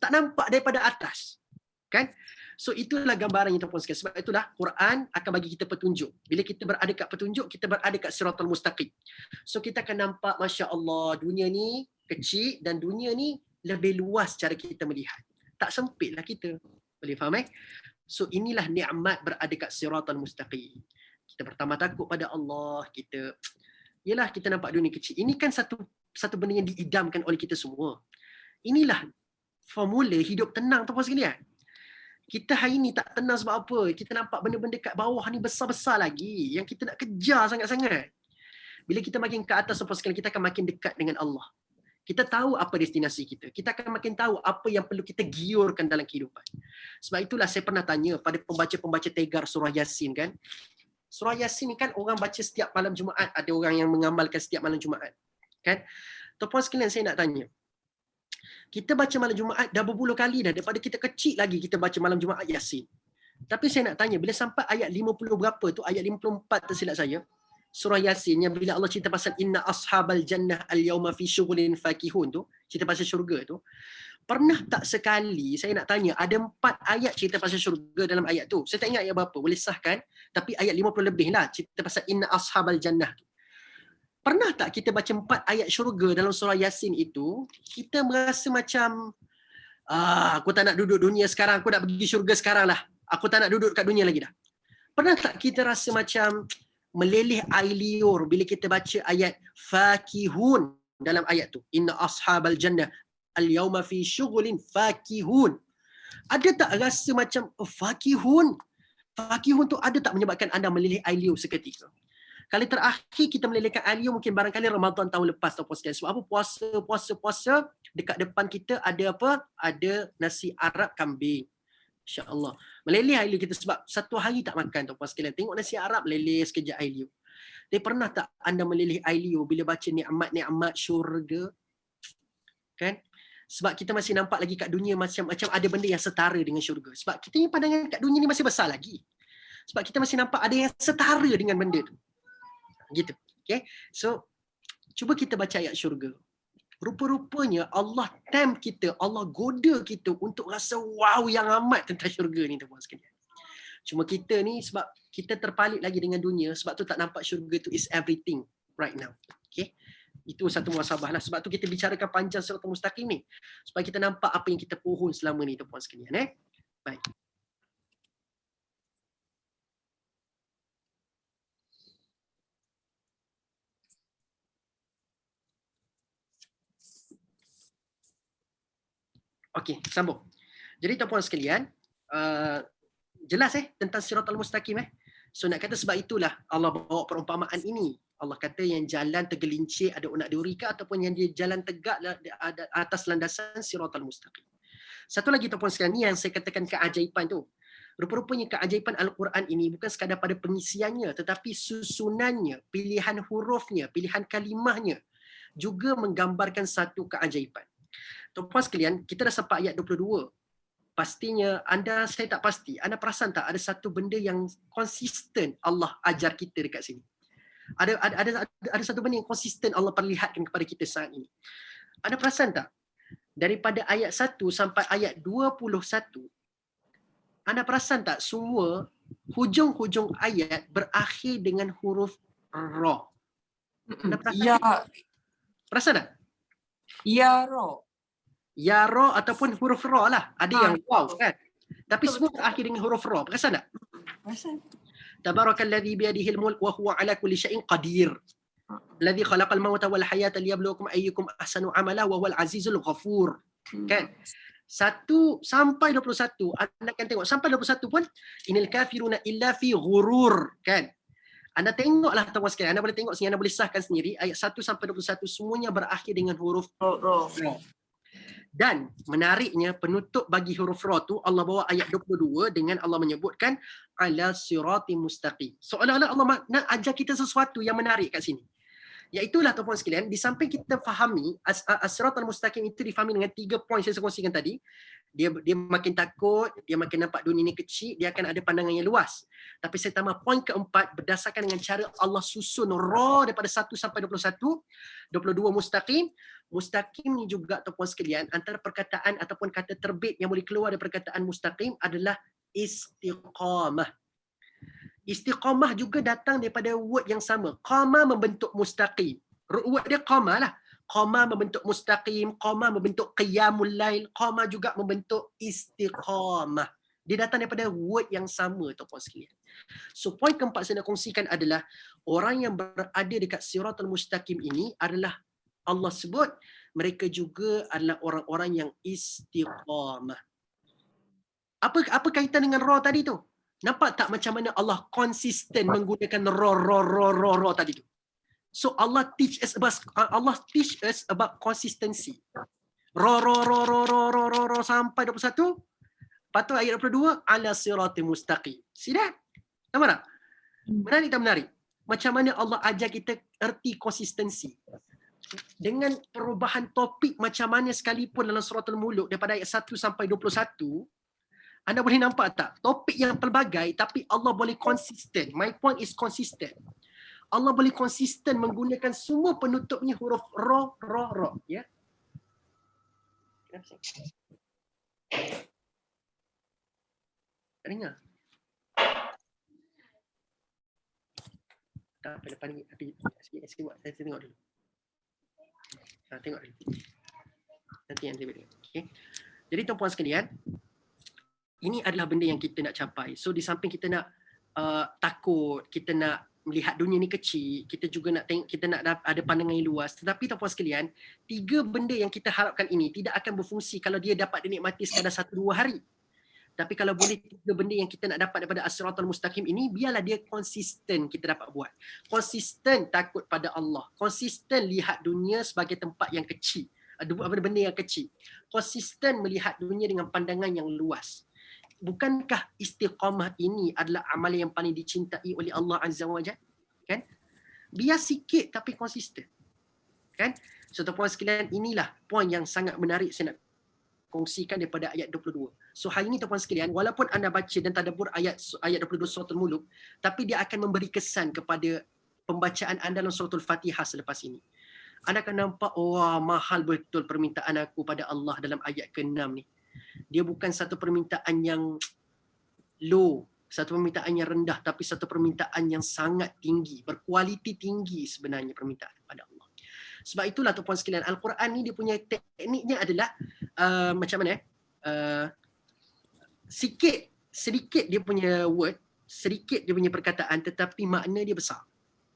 Tak nampak daripada atas. Kan? So itulah gambarannya tuan-puan sekalian. Sebab itulah Quran akan bagi kita petunjuk. Bila kita berada kat petunjuk, kita berada kat siratal mustaqim. So kita akan nampak, Masya Allah, dunia ni kecil dan dunia ni lebih luas cara kita melihat. Tak sempitlah kita. Boleh faham So inilah nikmat berada kat siratal mustaqim. Kita bertambah takut pada Allah, kita nampak dunia kecil. Ini kan satu benda yang diidamkan oleh kita semua. Inilah formula hidup tenang tuan-puan sekalian. Kita hari ni tak tenang sebab apa? Kita nampak benda-benda kat bawah ni besar-besar lagi yang kita nak kejar sangat-sangat. Bila kita makin ke atas tuan-puan sekalian, kita akan makin dekat dengan Allah. Kita tahu apa destinasi kita. Kita akan makin tahu apa yang perlu kita giurkan dalam kehidupan. Sebab itulah saya pernah tanya pada pembaca-pembaca tegar surah Yasin kan. Surah Yasin ni kan orang baca setiap malam Jumaat. Ada orang yang mengamalkan setiap malam Jumaat. Kan? Tuan-puan sekalian, saya nak tanya. Kita baca malam Jumaat dah berpuluh kali dah. Daripada kita kecil lagi kita baca malam Jumaat Yasin. Tapi saya nak tanya, bila sampai ayat 50 berapa tu, ayat 54 tersilap saya, surah Yasin yang bila Allah cerita pasal inna ashabal jannah al-yawma fi syughulin fakihun tu, cerita pasal syurga tu, pernah tak sekali saya nak tanya, ada 4 ayat cerita pasal syurga dalam ayat tu. Saya tak ingat ayat berapa, boleh sahkan, tapi ayat 50 lebih lah cerita pasal inna ashabal jannah tu. Pernah tak kita baca 4 ayat syurga dalam surah Yasin itu, kita merasa macam aku tak nak duduk dunia sekarang, aku nak pergi syurga sekarang lah. Aku tak nak duduk kat dunia lagi dah. Pernah tak kita rasa macam meleleh air liur bila kita baca ayat fakihun dalam ayat tu? Inna ashabal jannah al-yawma fi syughulin fakihun. Ada tak rasa macam fakihun? Fakihun tu ada tak menyebabkan anda meleleh air liur seketika? Kali terakhir kita melelehkan air liur mungkin barangkali Ramadan tahun lepas atau puasa. Sebab apa? Puasa dekat depan kita ada apa? Ada nasi Arab kambing. InsyaAllah. Meleleh air liur kita sebab satu hari tak makan tuan-puan sekalian. Tengok nasi Arab meleleh sekejap air liur. Tapi pernah tak anda meleleh air liur bila baca nikmat-nikmat syurga? Kan? Sebab kita masih nampak lagi kat dunia macam ada benda yang setara dengan syurga. Sebab kita ni pandangan kat dunia ni masih besar lagi. Sebab kita masih nampak ada yang setara dengan benda tu. Gitu. Okay? So, cuba kita baca ayat syurga. Rupa-rupanya Allah tempt kita, Allah goda kita untuk rasa wow yang amat tentang syurga ni tuan-puan sekalian. Cuma kita ni sebab kita terpalit lagi dengan dunia, sebab tu tak nampak syurga tu is everything right now. Okay? Itu satu muhasabah lah. Sebab tu kita bicarakan panjang Siratal Mustaqim ni. Supaya kita nampak apa yang kita pohon selama ni tuan-puan sekalian. Baik. Okey, sambung. Jadi tuan-puan sekalian, jelas tentang Siratal Mustaqim So nak kata sebab itulah Allah bawa perumpamaan ini. Allah kata yang jalan tergelincir ada unak duri ke ataupun yang dia jalan tegak ada atas landasan Siratal Mustaqim. Satu lagi tuan-puan sekalian, ni yang saya katakan keajaiban tu. Rupa-rupanya keajaiban Al-Quran ini bukan sekadar pada pengisiannya tetapi susunannya, pilihan hurufnya, pilihan kalimahnya juga menggambarkan satu keajaiban. Tuan-puan sekalian, kita dah sampai ayat 22. Pastinya saya tak pasti, anda perasan tak ada satu benda yang konsisten Allah ajar kita dekat sini? Ada satu benda yang konsisten Allah perlihatkan kepada kita saat ini. Anda perasan tak? Daripada ayat 1 sampai ayat 21, anda perasan tak semua hujung-hujung ayat berakhir dengan huruf Ra? Anda perasan? Ya. Perasan tak? Ya Ra. Ya Ra ataupun huruf Ra lah. Ada yang waw kan. Tapi Betul, semua berakhir dengan huruf Ra. Perasan tak? Perasan. Tabarakalladzi biyadihil mulk wa huwa ala kulli syai'in qadir. Alladzi khalaqal mauta wal hayata liyabluwakum ayyukum ahsanu amala wa huwal azizul ghafur. Kan? 1 sampai 21 anda akan tengok sampai 21 pun inil kafiruna illa fi ghurur, kan? Anda tengoklah tuan-tuan sekalian, anda boleh tengok sini, anda boleh sahkan sendiri ayat 1 sampai 21 semuanya berakhir dengan huruf Ra. Dan menariknya penutup bagi huruf Ra tu Allah bawa ayat 22 dengan Allah menyebutkan ala siratim mustaqim. Seolah-olah Allah nak ajar kita sesuatu yang menarik kat sini. Iaitulah tuan-puan sekalian, di samping kita fahami as-siratal mustaqim itu difahami dengan 3 poin saya kongsikan tadi. Dia makin takut, dia makin nampak dunia ni kecil, dia akan ada pandangan yang luas. Tapi saya tambah poin keempat berdasarkan dengan cara Allah susun Ra daripada 1 sampai 21, 22 mustaqim. Mustaqim ni juga tuan-puan sekalian, antara perkataan ataupun kata terbit yang boleh keluar dari perkataan mustaqim adalah istiqamah. Istiqamah juga datang daripada word yang sama. Qama membentuk mustaqim. Word dia qama lah. Qama membentuk mustaqim, qama membentuk qiyamul lail, qama juga membentuk istiqamah. Dia datang daripada word yang sama tuan-puan sekalian. So poin keempat saya nak kongsikan adalah orang yang berada dekat siratal mustaqim ini adalah Allah sebut mereka juga adalah orang-orang yang istiqamah. Apa kaitan dengan ra tadi tu? Nampak tak macam mana Allah konsisten menggunakan ra tadi tu? So Allah teach us about consistency. Ra sampai 21. Lepas tu ayat 22 ala siratil mustaqim. See that? Nampak tak? Menarik tak menarik? Macam mana Allah ajar kita erti konsistensi. Dengan perubahan topik macam mana sekalipun dalam suratul Mulk daripada ayat 1 sampai 21, anda boleh nampak tak? Topik yang pelbagai tapi Allah boleh konsisten. My point is consistent. Allah boleh konsisten menggunakan semua penutupnya huruf ra. Ya. Tak dengar? Tak apa, lepas ni saya tengok dulu. Tengok dulu. Nanti yang saya beri. Okay. Jadi tuan-puan sekalian, ini adalah benda yang kita nak capai. So di samping kita nak takut, kita nak melihat dunia ni kecil, kita juga nak tengok, kita nak ada pandangan yang luas. Tetapi tuan-puan sekalian, 3 benda yang kita harapkan ini tidak akan berfungsi kalau dia dapat dinikmati sekadar 1-2 hari. Tapi kalau boleh 3 benda yang kita nak dapat daripada as-siratal mustaqim ini, biarlah dia konsisten kita dapat buat. Konsisten takut pada Allah. Konsisten lihat dunia sebagai tempat yang kecil. Benda yang kecil. Konsisten melihat dunia dengan pandangan yang luas. Bukankah istiqamah ini adalah amalan yang paling dicintai oleh Allah Azza wa Jalla? Kan? Biar sikit tapi konsisten. Kan? So tuan-puan sekalian, inilah poin yang sangat menarik saya nak kongsikan daripada ayat 22. So hari ini tuan-puan sekalian, walaupun anda baca dan tadabbur ayat 22 suratul Mulk, tapi dia akan memberi kesan kepada pembacaan anda dalam suratul Fatihah selepas ini. Anda akan nampak, wah, mahal betul permintaan aku pada Allah dalam ayat ke-6 ni. Dia bukan satu permintaan yang low, satu permintaan yang rendah, tapi satu permintaan yang sangat tinggi, berkualiti tinggi sebenarnya permintaan pada Allah. Sebab itulah tuan-puan sekalian, Al-Quran ni dia punya tekniknya adalah macam mana sedikit dia punya word, sedikit dia punya perkataan, tetapi makna dia besar.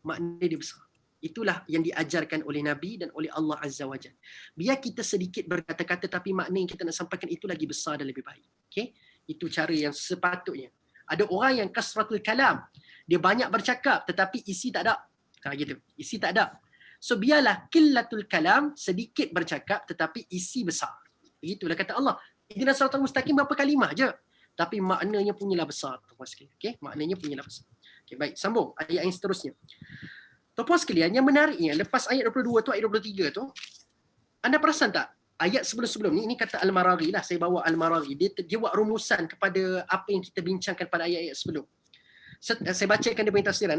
Makna dia besar. Itulah yang diajarkan oleh Nabi dan oleh Allah Azza wa Jalla. Biar kita sedikit berkata-kata tapi makna yang kita nak sampaikan itu lagi besar dan lebih baik. Okay? Itu cara yang sepatutnya. Ada orang yang kasratul kalam. Dia banyak bercakap tetapi isi tak ada. Gitu. Isi tak ada. So biarlah qillatul kalam, sedikit bercakap tetapi isi besar. Begitulah kata Allah. Ihdinas siratal mustaqim berapa kalimah je. Tapi maknanya punyalah besar. Okay? Maknanya punyalah besar. Okay, baik. Sambung ayat yang seterusnya. Tuan-puan sekalian, yang menariknya, lepas ayat 22 tu, ayat 23 tu, anda perasan tak? Ayat sebelum-sebelum ni, ini kata Al-Maraghi lah, saya bawa Al-Maraghi. Dia buat rumusan kepada apa yang kita bincangkan pada ayat-ayat sebelum. Saya bacakan dia punya tafsiran.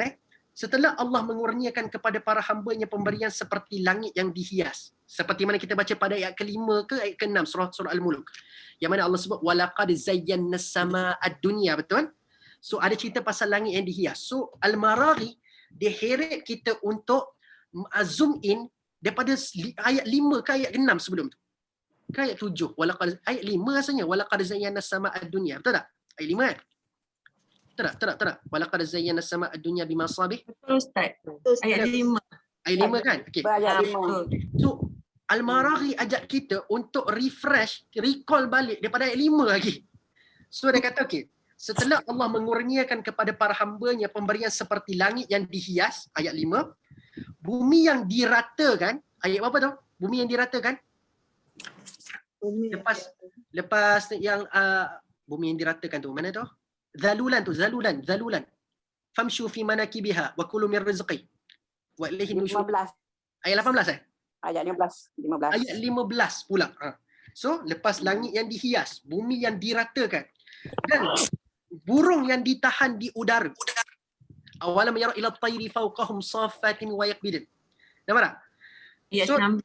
Setelah Allah mengurniakan kepada para hamba-Nya pemberian seperti langit yang dihias. Seperti mana kita baca pada ayat ke-5 ke ayat ke-6 surah Al-Mulk. Yang mana Allah sebut, وَلَقَدْ زَيَّنَّا السَّمَاءَ الدُّنْيَا, betul? So ada cerita pasal langit yang dihias. So Al-Maraghi, dia heret kita untuk zoom in daripada ayat 5 ke ayat 6 sebelum tu. Ke ayat 7. Ayat 5 rasanya. Walaqad zayyana as-samaa ad-dunya. Betul tak? Ayat 5 kan? Betul tak? Walaqad zayyana as-samaa ad-dunya bimasabih. Betul Ustaz. Ayat 5. Ayat 5 kan? Okey. So Al-Maraghi ajak kita untuk recall balik daripada ayat 5 lagi. So dia kata okey. Setelah Allah mengurniakan kepada para hamba-Nya pemberian seperti langit yang dihias, ayat 5, bumi yang diratakan, ayat berapa tu? Bumi yang diratakan? Lepas yang bumi yang diratakan tu, mana tu? Zalulan. Famshu fi manakibiha wa kulu min rizqi. Wa ilaihi nusyur. 15. Ayat 18 Ayat 15. Ayat 15 pula. So, lepas langit yang dihias, bumi yang diratakan, dan burung yang ditahan di udara. Awalam yara ila at-tayri fawqahum saffatin wa yaqbidun. Nampak tak? Ayat 19.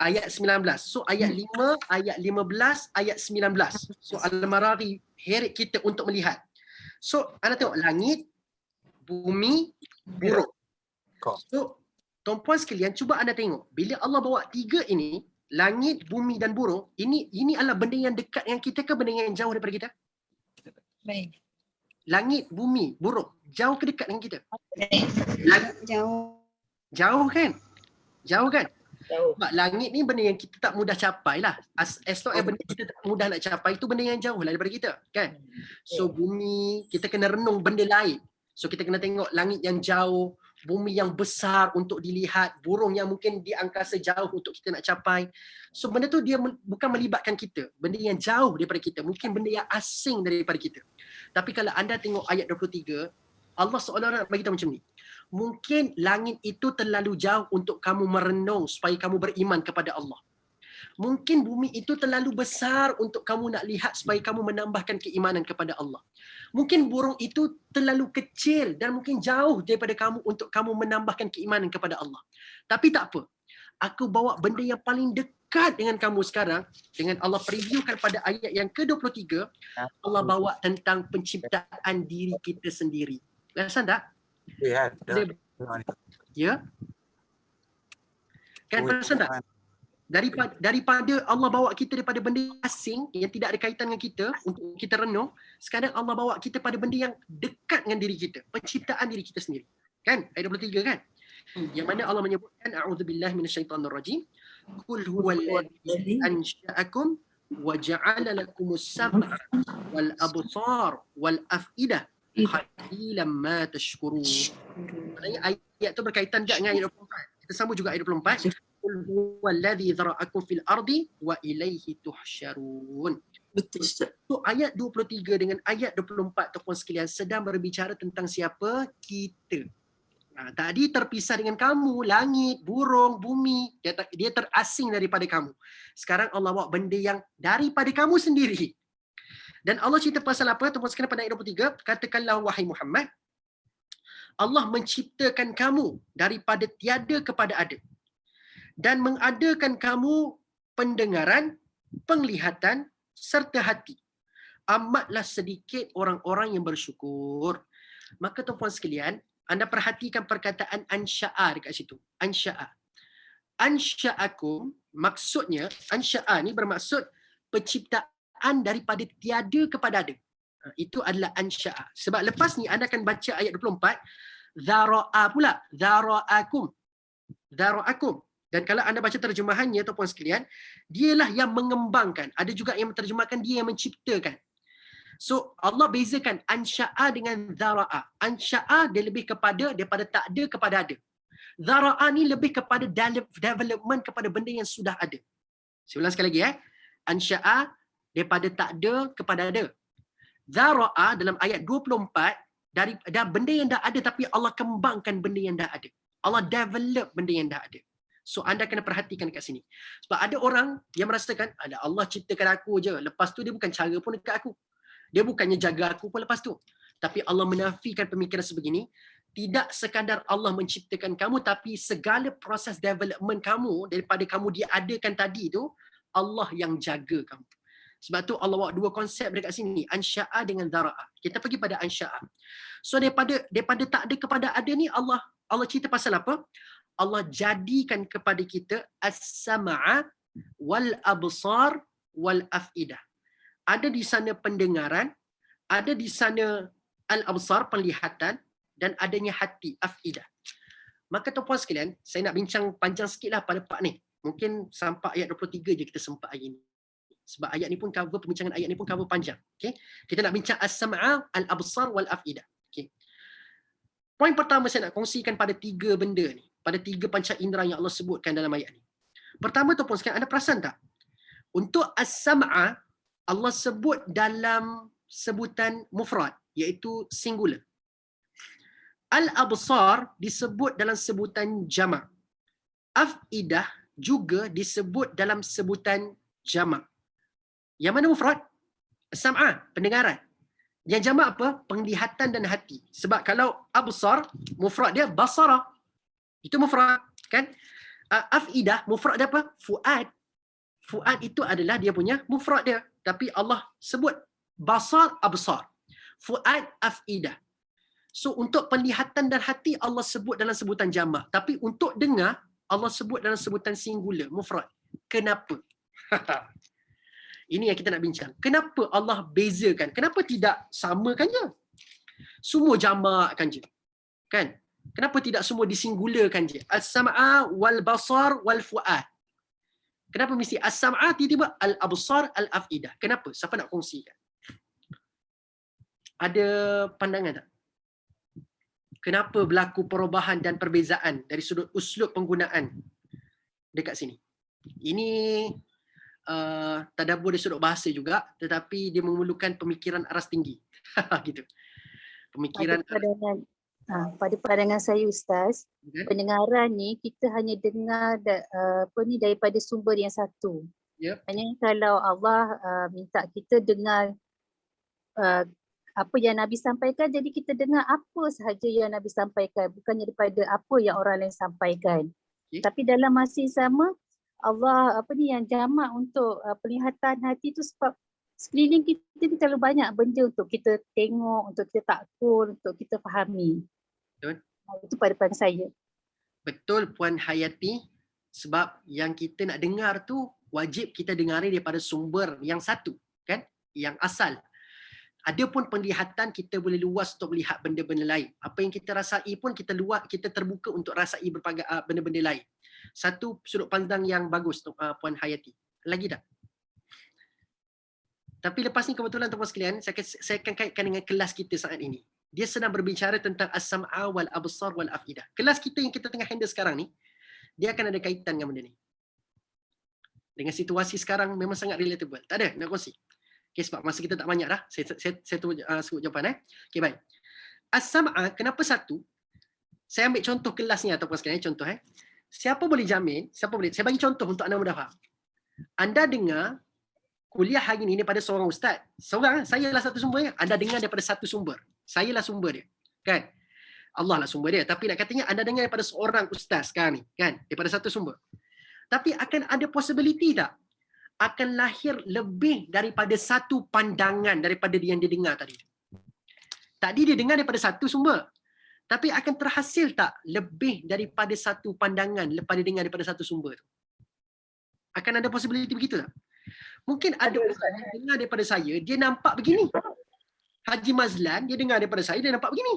Ayat 19. So ayat 5, ayat 15, ayat 19. So Al-Maraghi heret kita untuk melihat. So anda tengok langit, bumi, burung. So tuan-puan sekalian, cuba anda tengok. Bila Allah bawa 3 ini, langit, bumi dan burung, ini adalah benda yang dekat dengan kita ke benda yang jauh daripada kita? Baik. Langit, bumi, burung, jauh ke dekat dengan kita? Jauh. Jauh kan? Jauh kan? Jauh. Sebab langit ni benda yang kita tak mudah capai lah. As long as benda kita tak mudah nak capai, itu benda yang jauh lah daripada kita, kan? So bumi, kita kena renung benda lain. So kita kena tengok langit yang jauh, bumi yang besar untuk dilihat, burung yang mungkin di angkasa jauh untuk kita nak capai. So benda tu dia bukan melibatkan kita, benda yang jauh daripada kita, mungkin benda yang asing daripada kita. Tapi kalau anda tengok ayat 23, Allah seolah-olah nak bagi tahu macam ni. Mungkin langit itu terlalu jauh untuk kamu merenung supaya kamu beriman kepada Allah. Mungkin bumi itu terlalu besar untuk kamu nak lihat supaya kamu menambahkan keimanan kepada Allah. Mungkin burung itu terlalu kecil dan mungkin jauh daripada kamu untuk kamu menambahkan keimanan kepada Allah. Tapi tak apa. Aku bawa benda yang paling dekat dengan kamu sekarang, dengan Allah previewkan pada ayat yang ke-23, Allah bawa tentang penciptaan diri kita sendiri. Perasan tak? Ya. Ya? Kan perasan tak? Daripada Allah bawa kita daripada benda asing yang tidak ada kaitan dengan kita untuk kita renung, sekarang Allah bawa kita pada benda yang dekat dengan diri kita, penciptaan diri kita sendiri. Kan? Ayat 23 kan? Yang mana Allah menyebutkan a'udzubillahi minasyaitonirrajim, qul huwallazi ansha'akum wa ja'ala lakumus sam'a wal absar wal af'idah qalilan ma tashkurun. Ayat tu berkaitan juga dengan ayat 24. Kita sambung juga ayat 24. Qul huwallazi zara'akum fil ardi wa ilaihi tuhsyarun. Betul Ustaz. So ayat 23 dengan ayat 24 tuan-tuan sekalian sedang berbicara tentang siapa? Kita. Tadi terpisah dengan kamu, langit, burung, bumi, dia terasing daripada kamu. Sekarang Allah bawa benda yang daripada kamu sendiri. Dan Allah cerita pasal apa? Tuan-tuan sekalian pada ayat 23, katakanlah wahai Muhammad, Allah menciptakan kamu daripada tiada kepada ada. Dan mengadakan kamu pendengaran, penglihatan serta hati. Amatlah sedikit orang-orang yang bersyukur. Maka tuan-puan sekalian, anda perhatikan perkataan ansya'a dekat situ. Ansya'a. Ansya'akum, maksudnya, ansya'a ni bermaksud penciptaan daripada tiada kepada ada. Itu adalah ansya'a. Sebab lepas ni anda akan baca ayat 24, dhara'a pula. Dhara'akum. Dhara'akum. Dan kalau anda baca terjemahannya tuan-puan sekalian, dialah yang mengembangkan. Ada juga yang menterjemahkan dia yang menciptakan. So Allah bezakan ansya'a dengan dhara'a. Ansya'a dia lebih daripada tak ada kepada ada. Dhara'a ni lebih kepada development kepada benda yang sudah ada. Saya ulang sekali lagi Ansya'a daripada tak ada kepada ada. Dhara'a dalam ayat 24 dari benda yang dah ada tapi Allah kembangkan benda yang dah ada. Allah develop benda yang dah ada. So anda kena perhatikan dekat sini. Sebab ada orang yang merasakan, ada Allah ciptakan aku je. Lepas tu dia bukan cara pun dekat aku. Dia bukannya jaga aku pun lepas tu. Tapi Allah menafikan pemikiran sebegini. Tidak sekadar Allah menciptakan kamu, tapi segala proses development kamu daripada kamu diadakan tadi tu, Allah yang jaga kamu. Sebab tu Allah bawa dua konsep dekat sini. Ansya'a dengan dhara'a. Kita pergi pada ansya'a. So daripada tak ada kepada ada ni, Allah cerita pasal apa? Allah jadikan kepada kita as-sam'a wal absar wal af'idah. Ada di sana pendengaran, ada di sana al-absar, penglihatan, dan adanya hati, af'idah. Maka tuan-puan sekalian, saya nak bincang panjang sikitlah pada part ni. Mungkin sampai ayat 23 je kita sempat hari ni. Sebab ayat ni pun cover, perbincangan ayat ni pun cover panjang. Okay? Kita nak bincang as-sam'a, al-absar wal af'idah. Okay. Poin pertama saya nak kongsikan pada tiga benda ni. Pada tiga panca indera yang Allah sebutkan dalam ayat ni. Pertama tuan-puan sekalian, anda perasan tak? Untuk as-sam'a, Allah sebut dalam sebutan mufrad, iaitu singular. Al-absar disebut dalam sebutan jama'. Af'idah juga disebut dalam sebutan jama'. Yang mana mufrad? As-sam'a, pendengaran. Yang jama' apa? Penglihatan dan hati. Sebab kalau absar, mufrad dia basara. Itu mufrad, kan? Af'idah, mufrad dia apa? Fuad. Fuad itu adalah dia punya mufrad dia. Tapi Allah sebut basar, absar. Fuad, af'idah. So untuk penglihatan dan hati Allah sebut dalam sebutan jama'. Tapi untuk dengar, Allah sebut dalam sebutan singular, mufrad. Kenapa? Ini yang kita nak bincang. Kenapa Allah bezakan? Kenapa tidak samakan je? Semua jamakkan je. Kan? Kenapa tidak semua disinggularkan je? As-sam'a wal basar wal fu'ad. Kenapa mesti as-sam'a tiba-tiba al-absar al-afidah? Kenapa? Siapa nak kongsikan? Ada pandangan tak? Kenapa berlaku perubahan dan perbezaan dari sudut uslub penggunaan dekat sini? Ini tadabbur dari sudut bahasa juga, tetapi dia memerlukan pemikiran aras tinggi. Gitu. Pemikiran pada pandangan saya Ustaz, pendengaran ni kita hanya dengar daripada sumber yang satu. Yep. Hanya kalau Allah minta kita dengar apa yang Nabi sampaikan, jadi kita dengar apa sahaja yang Nabi sampaikan, bukannya daripada apa yang orang lain sampaikan. Okay. Tapi dalam masa yang sama, Allah yang jamak untuk penglihatan hati tu, sebab sekeliling kita ni terlalu banyak benda untuk kita tengok, untuk kita takut, untuk kita fahami. Betul. Itu pada pandangan saya. Betul Puan Hayati, sebab yang kita nak dengar tu wajib kita dengari daripada sumber yang satu, kan? Yang asal. Adapun penglihatan kita boleh luas untuk melihat benda-benda lain. Apa yang kita rasai pun kita luas, kita terbuka untuk rasai berbagai benda-benda lain. Satu sudut pandang yang bagus Puan Hayati. Lagi tak? Tapi lepas ni kebetulan tuan-tuan sekalian, saya akan kaitkan dengan kelas kita saat ini. Dia sedang berbicara tentang as-sam'a wal absar wal afidah. Kelas kita yang kita tengah handle sekarang ni, dia akan ada kaitan dengan benda ni. Dengan situasi sekarang memang sangat relatable. Tak ada nak kongsi. Okay, sebab masa kita tak banyak dah. Saya sebut jawapan. Okay, baik. As-sam'a, kenapa satu? Saya ambil contoh kelas ni ataupun sekalian contoh. Siapa boleh jamin, saya bagi contoh untuk anda mudah faham. Anda dengar kuliah hari ni daripada seorang ustaz. Seorang, saya lah satu sumber. Anda dengar daripada satu sumber. Saya lah sumber dia. Kan? Allah lah sumber dia. Tapi nak katanya anda dengar daripada seorang ustaz sekarang ni. Kan? Daripada satu sumber. Tapi akan ada possibility tak? Akan lahir lebih daripada satu pandangan daripada yang dia dengar tadi. Tadi dia dengar daripada satu sumber. Tapi akan terhasil tak lebih daripada satu pandangan lepas dia dengar daripada satu sumber tu? Akan ada possibility begitu tak? Mungkin ada orang yang dengar daripada saya, dia nampak begini. Haji Mazlan, dia dengar daripada saya, dia nampak begini.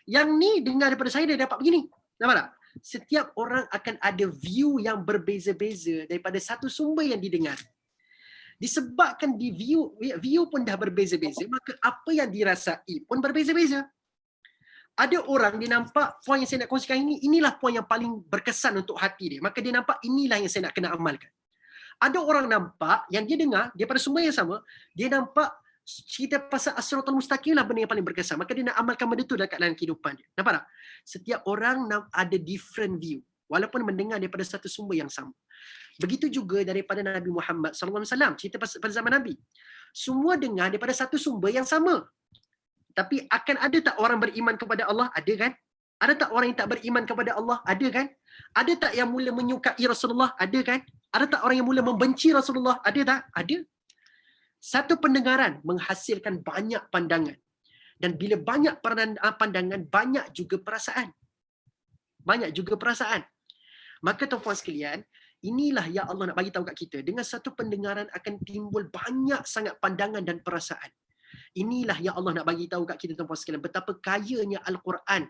Yang ni dengar daripada saya, dia dapat begini. Nampak tak? Setiap orang akan ada view yang berbeza-beza daripada satu sumber yang didengar. Disebabkan di view pun dah berbeza-beza, maka apa yang dirasai pun berbeza-beza. Ada orang dia nampak poin yang saya nak kongsikan ini, inilah poin yang paling berkesan untuk hati dia. Maka dia nampak inilah yang saya nak kena amalkan. Ada orang nampak yang dia dengar daripada sumber yang sama, dia nampak cerita pasal as-siratal mustaqim lah benda yang paling berkesan. Maka dia nak amalkan benda tu dekat dalam kehidupan dia. Nampak tak? Setiap orang ada different view walaupun mendengar daripada satu sumber yang sama. Begitu juga daripada Nabi Muhammad SAW, cerita pada zaman Nabi. Semua dengar daripada satu sumber yang sama. Tapi akan ada tak orang beriman kepada Allah? Ada kan? Ada tak orang yang tak beriman kepada Allah? Ada kan? Ada tak yang mula menyukai Rasulullah? Ada kan? Ada tak orang yang mula membenci Rasulullah? Ada tak? Ada. Satu pendengaran menghasilkan banyak pandangan. Dan bila banyak pandangan, banyak juga perasaan. Banyak juga perasaan. Maka tuan-tuan sekalian, inilah yang Allah nak bagi tahu kat kita. Dengan satu pendengaran akan timbul banyak sangat pandangan dan perasaan. Inilah yang Allah nak bagi tahu kat kita tuan-tuan sekalian. Betapa kayanya Al-Quran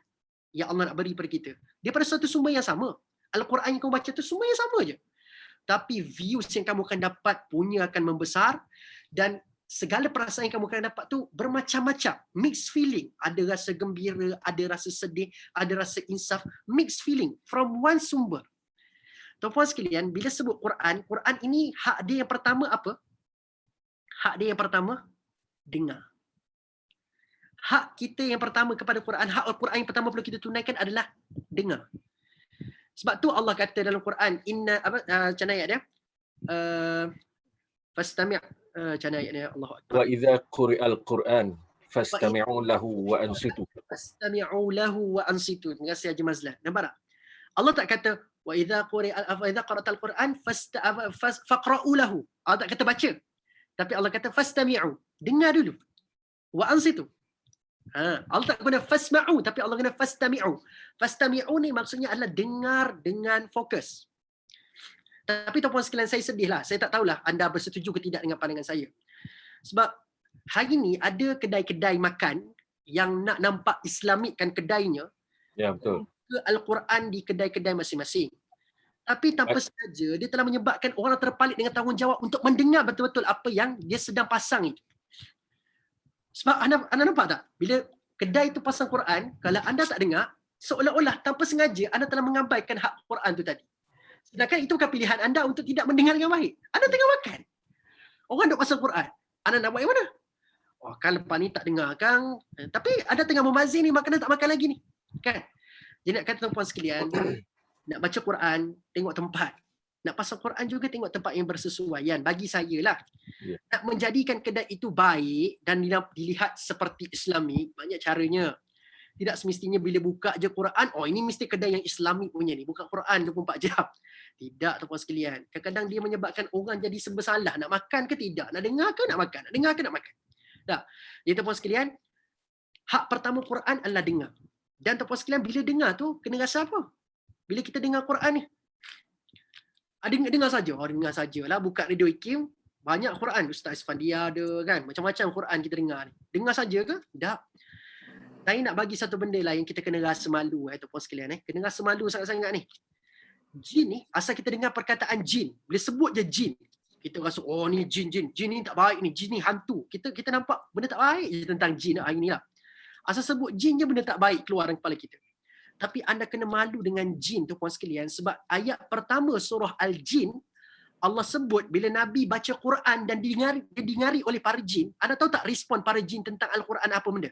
yang Allah nak beri pada kita. Daripada satu sumber yang sama. Al-Quran yang kamu baca tu sumber yang sama je. Tapi views yang kamu akan dapat punya akan membesar dan segala perasaan yang kamu akan dapat tu bermacam-macam. Mixed feeling. Ada rasa gembira, ada rasa sedih, ada rasa insaf. Mixed feeling from one sumber. Tuan-tuan sekalian, bila sebut Quran, Quran ini hak dia yang pertama apa? Hak dia yang pertama, dengar. Hak kita yang pertama kepada Quran, hak Al-Quran yang pertama perlu kita tunaikan adalah dengar. Sebab tu Allah kata dalam Quran, inna macam ayat dia? Fastami' macam ayat dia Allah Akbar. Wa idza quri'al Quran fastami'u lahu wa ansitu. Fastami'u lahu wa ansitu. Terima kasih Haji Mazlan. Nampak tak? Allah tak kata wa idza qara'tal Quran faqra'u lahu. Allah tak kata baca. Tapi Allah kata fastami'u. Dengar dulu. Wa ansitu. Allah tak guna fasma'u tapi Allah guna fastami'u. Fastami'u ni maksudnya adalah dengar dengan fokus. Tapi tuan-puan sekalian, saya sedih lah. Saya tak tahulah anda bersetuju ke tidak dengan pandangan saya. Sebab hari ni ada kedai-kedai makan yang nak nampak islamikkan kedainya, Ya, betul. ke Al-Quran di kedai-kedai masing-masing. Tapi tanpa sengaja, dia telah menyebabkan orang terpalit dengan tanggungjawab untuk mendengar betul-betul apa yang dia sedang pasang itu. Sebab anda nampak tak? Bila kedai itu pasang Quran, kalau anda tak dengar, seolah-olah tanpa sengaja anda telah mengabaikan hak Quran tu tadi. Sedangkan itu bukan pilihan anda untuk tidak mendengar dengan baik. Anda tengah makan. Orang duk pasang Quran. Anda nak buat yang mana? Oh, kan lepas ni tak dengar kan. Tapi anda tengah memazir ni, makanan tak makan lagi ni. Kan? Jadi nak kata tuan-puan sekalian, nak baca Quran, tengok tempat. Nak pasang Quran juga tengok tempat yang bersesuaian. Bagi saya lah. Ya. Nak menjadikan kedai itu baik dan dilihat seperti Islami, banyak caranya. Tidak semestinya bila buka je Quran, oh ini mesti kedai yang Islami punya ni. Buka Quran 24 jam. Tidak, tuan-puan sekalian. Kadang-kadang dia menyebabkan orang jadi serba salah. Nak makan ke tidak? Nak dengar ke nak makan? Nak dengar ke nak makan? Tak. Jadi tuan-puan sekalian, hak pertama Quran adalah dengar. Dan tuan-puan sekalian, bila dengar tu, kena rasa apa? Bila kita dengar Quran ni, dengar saja. Oh, dengar sajalah. Buka radio IKIM, banyak Quran. Ustaz Isfandia ada kan. Macam-macam Quran kita dengar ni. Dengar saja ke? Tak. Saya nak bagi satu benda lah yang kita kena rasa malu tuan-puan sekalian. Kena rasa malu sangat-sangat ni. Jin ni, asal kita dengar perkataan jin. Bila sebut je jin, kita rasa, oh ni jin. Jin ni tak baik ni. Jin ni hantu. Kita nampak benda tak baik je tentang jin hari ni lah. Asal sebut jin je benda tak baik keluar dari kepala kita. Tapi anda kena malu dengan jin tuan-puan sekalian sebab ayat pertama surah Al-Jin Allah sebut bila Nabi baca Quran dan didengari oleh para jin. Anda tahu tak respon para jin tentang Al-Quran apa benda?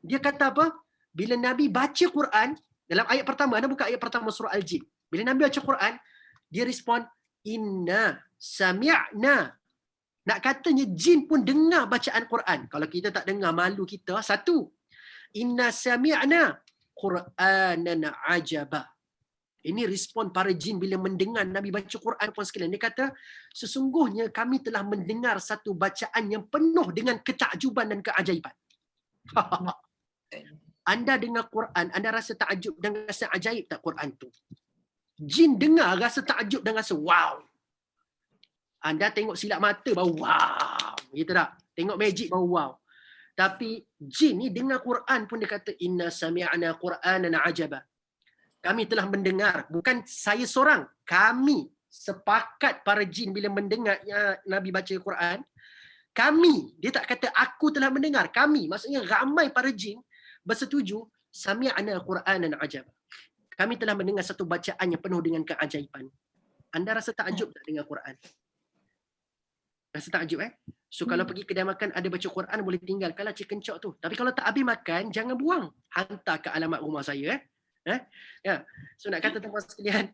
Dia kata apa? Bila Nabi baca Quran dalam ayat pertama, anda buka ayat pertama surah Al-Jin. Bila Nabi baca Quran, dia respon inna sami'na. Nak katanya jin pun dengar bacaan Quran. Kalau kita tak dengar, malu kita. Satu, inna sami'na Qur'anan ajaba. Ini respon para jin bila mendengar Nabi baca Quran puan sekalian. Dia kata, sesungguhnya kami telah mendengar satu bacaan yang penuh dengan ketakjuban dan keajaiban. Anda dengar Quran, anda rasa takjub dan rasa ajaib tak Quran tu? Jin dengar rasa takjub dan rasa wow. Anda tengok silap mata baru wow. Gitu tak? Tengok magic baru wow. Tapi jin ni dengar Quran pun dia kata inna sami'na Qur'anan ajaba. Kami telah mendengar, bukan saya seorang, kami sepakat para jin bila mendengar Nabi baca Quran. Kami, dia tak kata aku telah mendengar, kami, maksudnya ramai para jin bersetuju sami'na Qur'anan ajaba. Kami telah mendengar satu bacaan yang penuh dengan keajaiban. Anda rasa takjub tak dengar Quran? Rasa takjub So kalau pergi kedai makan ada baca Quran boleh tinggalkanlah chicken chop tu. Tapi kalau tak habis makan jangan buang. Hantar ke alamat rumah saya Ya. So nak kata tuan-tuan sekalian,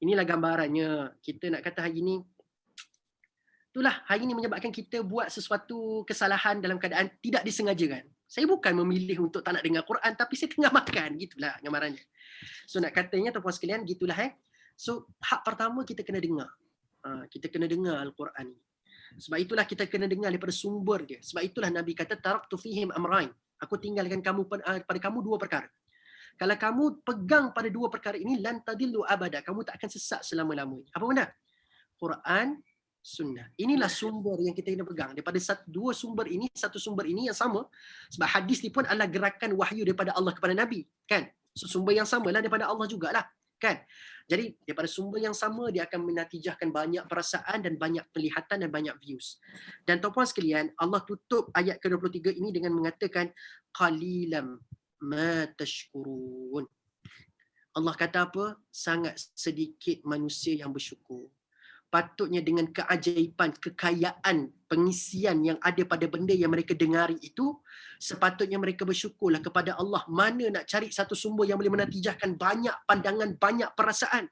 inilah gambarannya. Kita nak kata hari ni itulah hari ni menyebabkan kita buat sesuatu kesalahan dalam keadaan tidak disengajakan. Saya bukan memilih untuk tak nak dengar Quran tapi saya tengah makan, gitulah gambarannya. So nak katanya tuan-tuan sekalian gitulah So hak pertama kita kena dengar. Kita kena dengar Al-Quran ni. Sebab itulah kita kena dengar daripada sumber dia. Sebab itulah Nabi kata taraktu fihim amrain. Aku tinggalkan kamu pada kamu dua perkara. Kalau kamu pegang pada dua perkara ini lan tadillu abada, kamu tak akan sesat selama-lamanya. Apa benda? Quran, sunnah. Inilah sumber yang kita kena pegang. Daripada dua sumber ini, satu sumber ini yang sama. Sebab hadis ni pun adalah gerakan wahyu daripada Allah kepada Nabi, kan? So, sumber yang samalah daripada Allah jugalah, kan? Jadi daripada sumber yang sama dia akan menatijahkan banyak perasaan dan banyak penglihatan dan banyak views. Dan tuan-puan sekalian, Allah tutup ayat ke-23 ini dengan mengatakan qalilam ma tashkurun. Allah kata apa? Sangat sedikit manusia yang bersyukur. Patutnya dengan keajaiban, kekayaan, pengisian yang ada pada benda yang mereka dengari itu, sepatutnya mereka bersyukurlah kepada Allah. Mana nak cari satu sumber yang boleh menatijahkan banyak pandangan, banyak perasaan.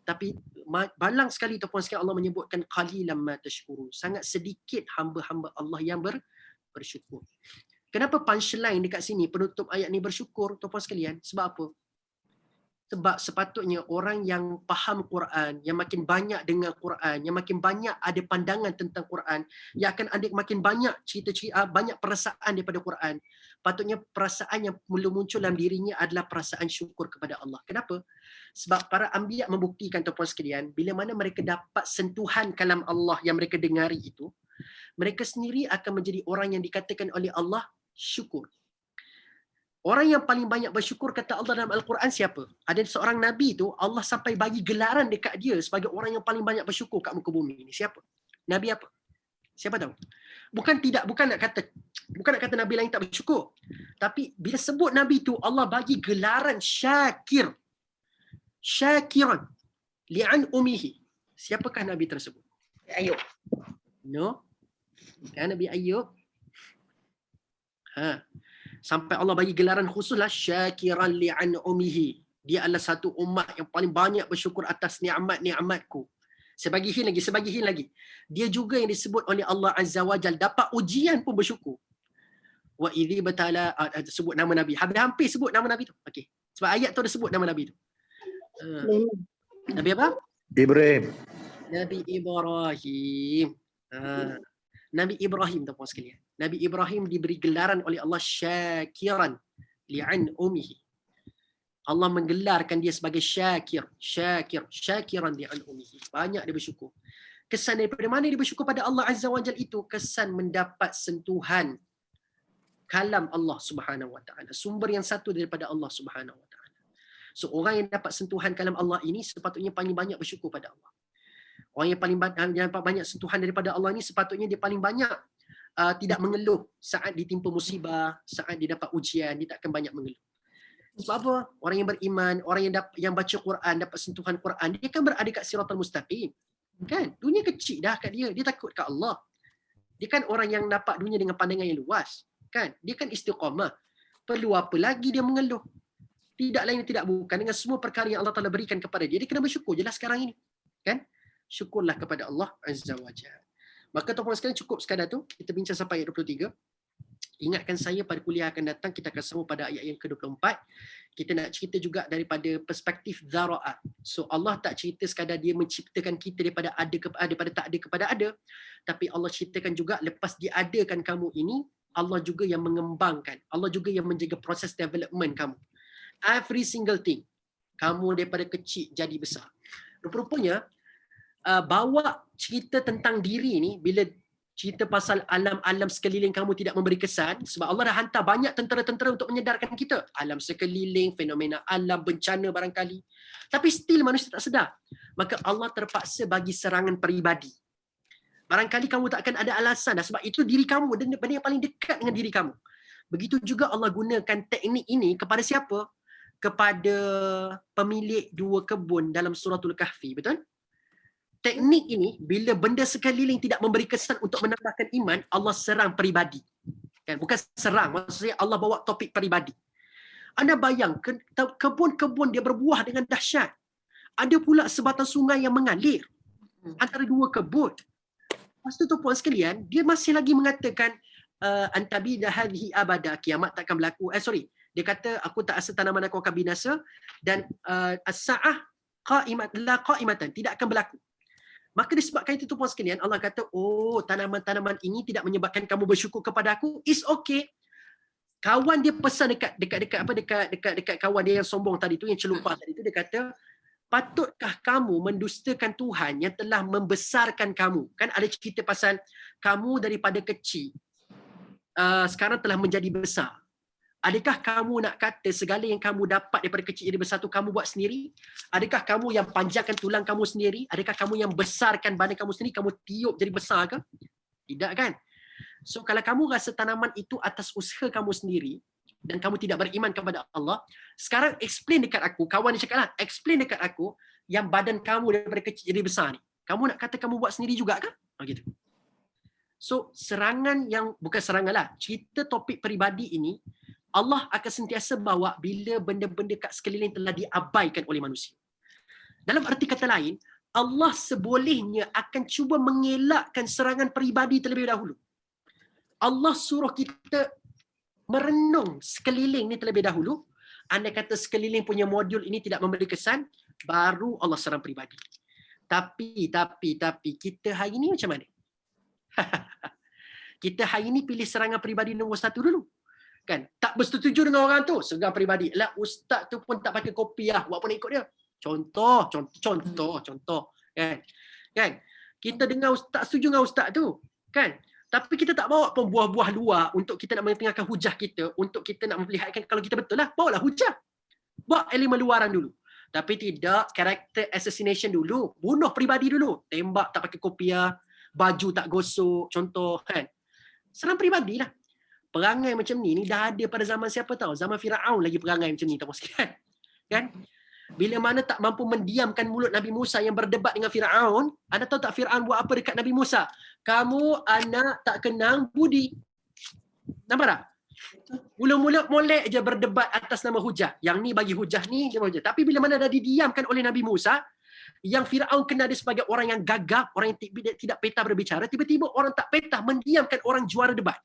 Tapi balang sekali tuan-puan sekalian Allah menyebutkan qalilan ma tashkurun. Sangat sedikit hamba-hamba Allah yang bersyukur. Kenapa punchline dekat sini penutup ayat ni bersyukur tuan-puan sekalian? Sebab apa? Sebab sepatutnya orang yang faham Quran, yang makin banyak dengar Quran, yang makin banyak ada pandangan tentang Quran, yang akan ada makin banyak cerita-cerita, banyak perasaan daripada Quran. Patutnya perasaan yang mula muncul dalam dirinya adalah perasaan syukur kepada Allah. Kenapa? Sebab para anbiya membuktikan tuan-puan sekalian, bila mana mereka dapat sentuhan kalam Allah yang mereka dengari itu, mereka sendiri akan menjadi orang yang dikatakan oleh Allah syukur. Orang yang paling banyak bersyukur kata Allah dalam Al-Quran siapa? Ada seorang Nabi tu Allah sampai bagi gelaran dekat dia sebagai orang yang paling banyak bersyukur kat muka bumi ni. Siapa? Nabi apa? Siapa tahu? Bukan nak kata Nabi lain tak bersyukur. Tapi bila sebut Nabi tu Allah bagi gelaran syakir. Syakiran li'an umihi. Siapakah Nabi tersebut? Ayub. No. Kan Nabi Ayub. Sampai Allah bagi gelaran khususlah syakiran li'an umihi. Dia adalah satu umat yang paling banyak bersyukur atas nikmat-nikmatku. Sebagi hin lagi. Dia juga yang disebut oleh Allah Azza wa Jal dapat ujian pun bersyukur. Wa idzi batala sebut nama Nabi. Hampir sebut nama Nabi tu. Okey. Sebab ayat tu ada sebut nama Nabi tu. Nabi apa? Ibrahim. Nabi Ibrahim. Nabi Ibrahim tuan-tuan sekalian. Nabi Ibrahim diberi gelaran oleh Allah syakiran li'an umihi. Allah menggelarkan dia sebagai syakiran li'an umihi. Banyak dia bersyukur. Kesan daripada mana dia bersyukur pada Allah Azza wa Jal itu? Kesan mendapat sentuhan kalam Allah Subhanahu wa taala. Sumber yang satu daripada Allah Subhanahu wa taala. So orang yang dapat sentuhan kalam Allah ini sepatutnya paling banyak bersyukur pada Allah. Orang yang paling dapat banyak sentuhan daripada Allah ini sepatutnya dia paling banyak tidak mengeluh saat ditimpa musibah, saat dia dapat ujian, dia tak akan banyak mengeluh. Sebab apa? Orang yang beriman, orang yang baca Quran, dapat sentuhan Quran, dia kan berada kat siratal mustaqim. Kan? Dunia kecil dah kat dia. Dia takut kat Allah. Dia kan orang yang dapat dunia dengan pandangan yang luas. Kan? Dia kan istiqamah. Perlu apa lagi dia mengeluh? Tidak lain tidak bukan dengan semua perkara yang Allah Taala berikan kepada dia. Dia kena bersyukur jelas sekarang ini. Kan? Syukurlah kepada Allah Azza wa Jalla. Maka tuan-tuan sekalian cukup sekadar tu. Kita bincang sampai ayat 23. Ingatkan saya pada kuliah akan datang kita akan sambung pada ayat yang ke-24. Kita nak cerita juga daripada perspektif zara'at. So Allah tak cerita sekadar dia menciptakan kita daripada ada daripada tak ada kepada ada, tapi Allah ceritakan juga lepas diadakan kamu ini, Allah juga yang mengembangkan. Allah juga yang menjaga proses development kamu. Every single thing. Kamu daripada kecil jadi besar. Rupa-rupanya bawa cerita tentang diri ni, bila cerita pasal alam-alam sekeliling kamu tidak memberi kesan, sebab Allah dah hantar banyak tentera-tentera untuk menyedarkan kita. Alam sekeliling, fenomena alam, bencana barangkali. Tapi still manusia tak sedar. Maka Allah terpaksa bagi serangan peribadi. Barangkali kamu tak akan ada alasan dah, sebab itu diri kamu, benda yang paling dekat dengan diri kamu. Begitu juga Allah gunakan teknik ini kepada siapa? Kepada pemilik 2 kebun dalam suratul Kahfi, betul? Teknik ini, bila benda sekeliling tidak memberi kesan untuk menambahkan iman, Allah serang peribadi. Kan? Bukan serang, maksudnya Allah bawa topik peribadi. Anda bayang, kebun-kebun dia berbuah dengan dahsyat. Ada pula sebatang sungai yang mengalir antara 2 kebun. Lepas tu tuan sekalian, dia masih lagi mengatakan antabida hadhihi abada, kiamat takkan berlaku. Dia kata aku tak rasa tanaman aku akan binasa dan as-sa'ah qa'imatan, tidak akan berlaku. Maka disebabkan itu tuan sekalian, Allah kata, oh tanaman-tanaman ini tidak menyebabkan kamu bersyukur kepada aku, it's okay. Kawan dia pesan dekat kawan dia yang sombong tadi tu, yang celupar tadi tu, dia kata, patutkah kamu mendustakan Tuhan yang telah membesarkan kamu? Kan ada cerita pasal kamu daripada kecil sekarang telah menjadi besar. Adakah kamu nak kata segala yang kamu dapat daripada kecil jadi besar tu kamu buat sendiri? Adakah kamu yang panjangkan tulang kamu sendiri? Adakah kamu yang besarkan badan kamu sendiri? Kamu tiup jadi besar ke? Tidak kan? So kalau kamu rasa tanaman itu atas usaha kamu sendiri dan kamu tidak beriman kepada Allah, sekarang explain dekat aku, kawan dia cakap lah, explain dekat aku yang badan kamu daripada kecil jadi besar ni. Kamu nak kata kamu buat sendiri juga ke? Begitu. So serangan yang, bukan serangan lah, cerita topik peribadi ini, Allah akan sentiasa bawa bila benda-benda kat sekeliling telah diabaikan oleh manusia. Dalam arti kata lain, Allah sebolehnya akan cuba mengelakkan serangan peribadi terlebih dahulu. Allah suruh kita merenung sekeliling ni terlebih dahulu. Andai kata sekeliling punya modul ini tidak memberi kesan, baru Allah serang peribadi. Tapi kita hari ni macam mana? Kita hari ni pilih serangan peribadi nombor 1 dulu. Kan? Tak bersetuju dengan orang tu, serang peribadi. Lah ustaz tu pun tak pakai kopiah, buat apa nak ikut dia? Contoh. Kan? Kita dengar ustaz, setuju dengan ustaz tu. Kan? Tapi kita tak bawa pun buah-buah luar untuk kita nak mengetengahkan hujah kita, untuk kita nak memperlihatkan kalau kita betul lah, bawalah hujah. Bawa elemen luaran dulu. Tapi tidak, character assassination dulu. Bunuh peribadi dulu. Tembak tak pakai kopiah, baju tak gosok, contoh kan. Serang peribadi lah. Perangai macam ni dah ada pada zaman siapa tahu? Zaman Firaun lagi perangai macam ni, tak sekalian. Kan? Bila mana tak mampu mendiamkan mulut Nabi Musa yang berdebat dengan Firaun, anda tahu tak Firaun buat apa dekat Nabi Musa? Kamu anak tak kenang budi. Nampak tak? Mula-mula molek je berdebat atas nama hujah. Yang ni bagi hujah ni, dia hujah. Tapi bila mana dah didiamkan oleh Nabi Musa, yang Firaun kenal dia sebagai orang yang gagap, orang yang tidak petah berbicara, tiba-tiba orang tak petah mendiamkan orang juara debat.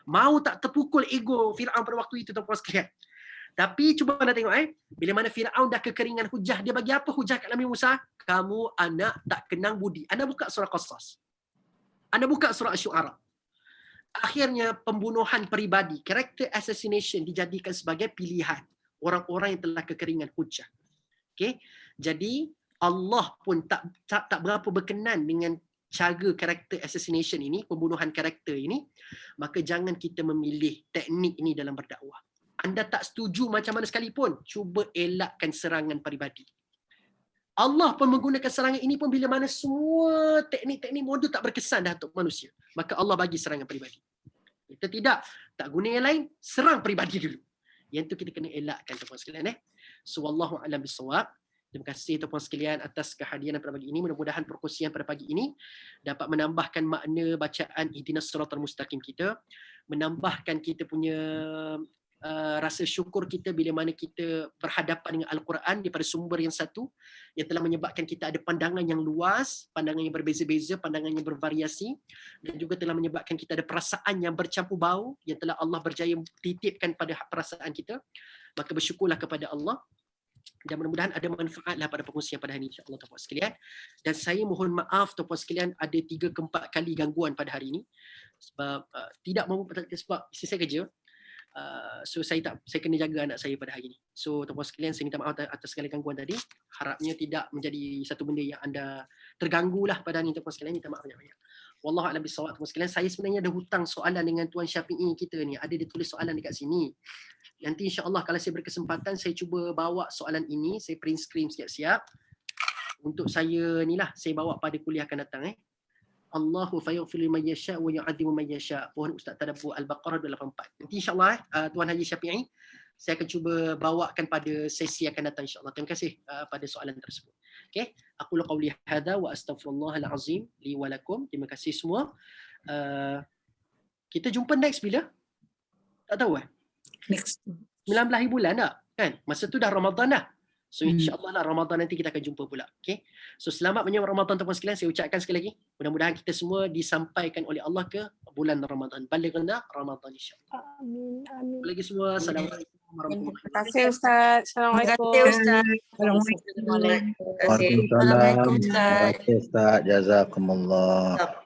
Mau tak terpukul ego Firaun pada waktu itu, tuan-tuan sekalian. Tapi cuba anda tengok bila mana Firaun dah kekeringan hujah, dia bagi apa hujah kat Nabi Musa? Kamu anak tak kenang budi. Anda buka surah Qasas. Anda buka surah Asy-Syu'ara. Akhirnya pembunuhan peribadi, character assassination dijadikan sebagai pilihan orang-orang yang telah kekeringan hujah. Okey. Jadi Allah pun tak berapa berkenan dengan cara character assassination ini, pembunuhan karakter ini, maka jangan kita memilih teknik ini dalam berdakwah. Anda tak setuju macam mana sekalipun, cuba elakkan serangan peribadi. Allah pun menggunakan serangan ini pun bila mana semua teknik-teknik moden tak berkesan dah untuk manusia. Maka Allah bagi serangan peribadi. Kita tak guna yang lain, serang peribadi dulu. Yang tu kita kena elakkan, tuan-tuan sekalian. So wallahu a'lam bissawab. Terima kasih tuan-puan sekalian atas kehadiran pada pagi ini. Mudah-mudahan perkongsian pada pagi ini dapat menambahkan makna bacaan ihdinas siratal mustaqim kita, menambahkan kita punya rasa syukur kita bila mana kita berhadapan dengan Al-Quran daripada sumber yang satu yang telah menyebabkan kita ada pandangan yang luas, pandangan yang berbeza-beza, pandangan yang bervariasi, dan juga telah menyebabkan kita ada perasaan yang bercampur bau yang telah Allah berjaya titipkan pada perasaan kita. Maka bersyukurlah kepada Allah. Dan mudah-mudahan ada manfaatlah pada perkongsian pada hari ini, insya-Allah tuan-puan sekalian. Dan saya mohon maaf tuan-puan sekalian, ada 3 ke 4 kali gangguan pada hari ini sebab tidak mahu, sebab isteri saya kerja. So saya kena jaga anak saya pada hari ini. So tuan-puan sekalian, saya minta maaf atas segala gangguan tadi. Harapnya tidak menjadi satu benda yang anda terganggulah pada hari ini, tuan-puan sekalian. Minta maaf banyak-banyak. Wallahu a'lam bissawab, tuan-puan sekalian. Saya sebenarnya ada hutang soalan dengan Tuan Syafi'i kita ni. Ada dia tulis soalan dekat sini. Nanti insya-Allah kalau saya berkesempatan, saya cuba bawa soalan ini, saya print screen siap-siap untuk saya ni lah, saya bawa pada kuliah akan datang. Allahu fayaghfir liman yasha wa yu'adzimu man yasha. Pohon Ustaz Tadabbur Al-Baqarah 284. Nanti insya-Allah Tuan Haji Syafi'i saya akan cuba bawakan pada sesi akan datang insya-Allah. Terima kasih pada soalan tersebut. Okey, aku qauli hadza wa astaghfirullahal azim li wa lakum. Terima kasih semua. Kita jumpa next bila? Tak tahu Next 19 hari bulan tak? Kan? Masa tu dah Ramadan dah. So insya-Allah lah Ramadan nanti kita akan jumpa pula. Okay? So selamat menyambut Ramadan tuan-tuan sekalian. Saya ucapkan sekali lagi. Mudah-mudahan kita semua disampaikan oleh Allah ke bulan Ramadan. Balighna Ramadan insya-Allah. Amin. Amin. Lagi semua. Assalamualaikum warahmatullahi wabarakatuh. Terima kasih Ustaz. Assalamualaikum. Waalaikumsalam. Assalamualaikum Ustaz. Terima kasih Ustaz. Jazakumullah.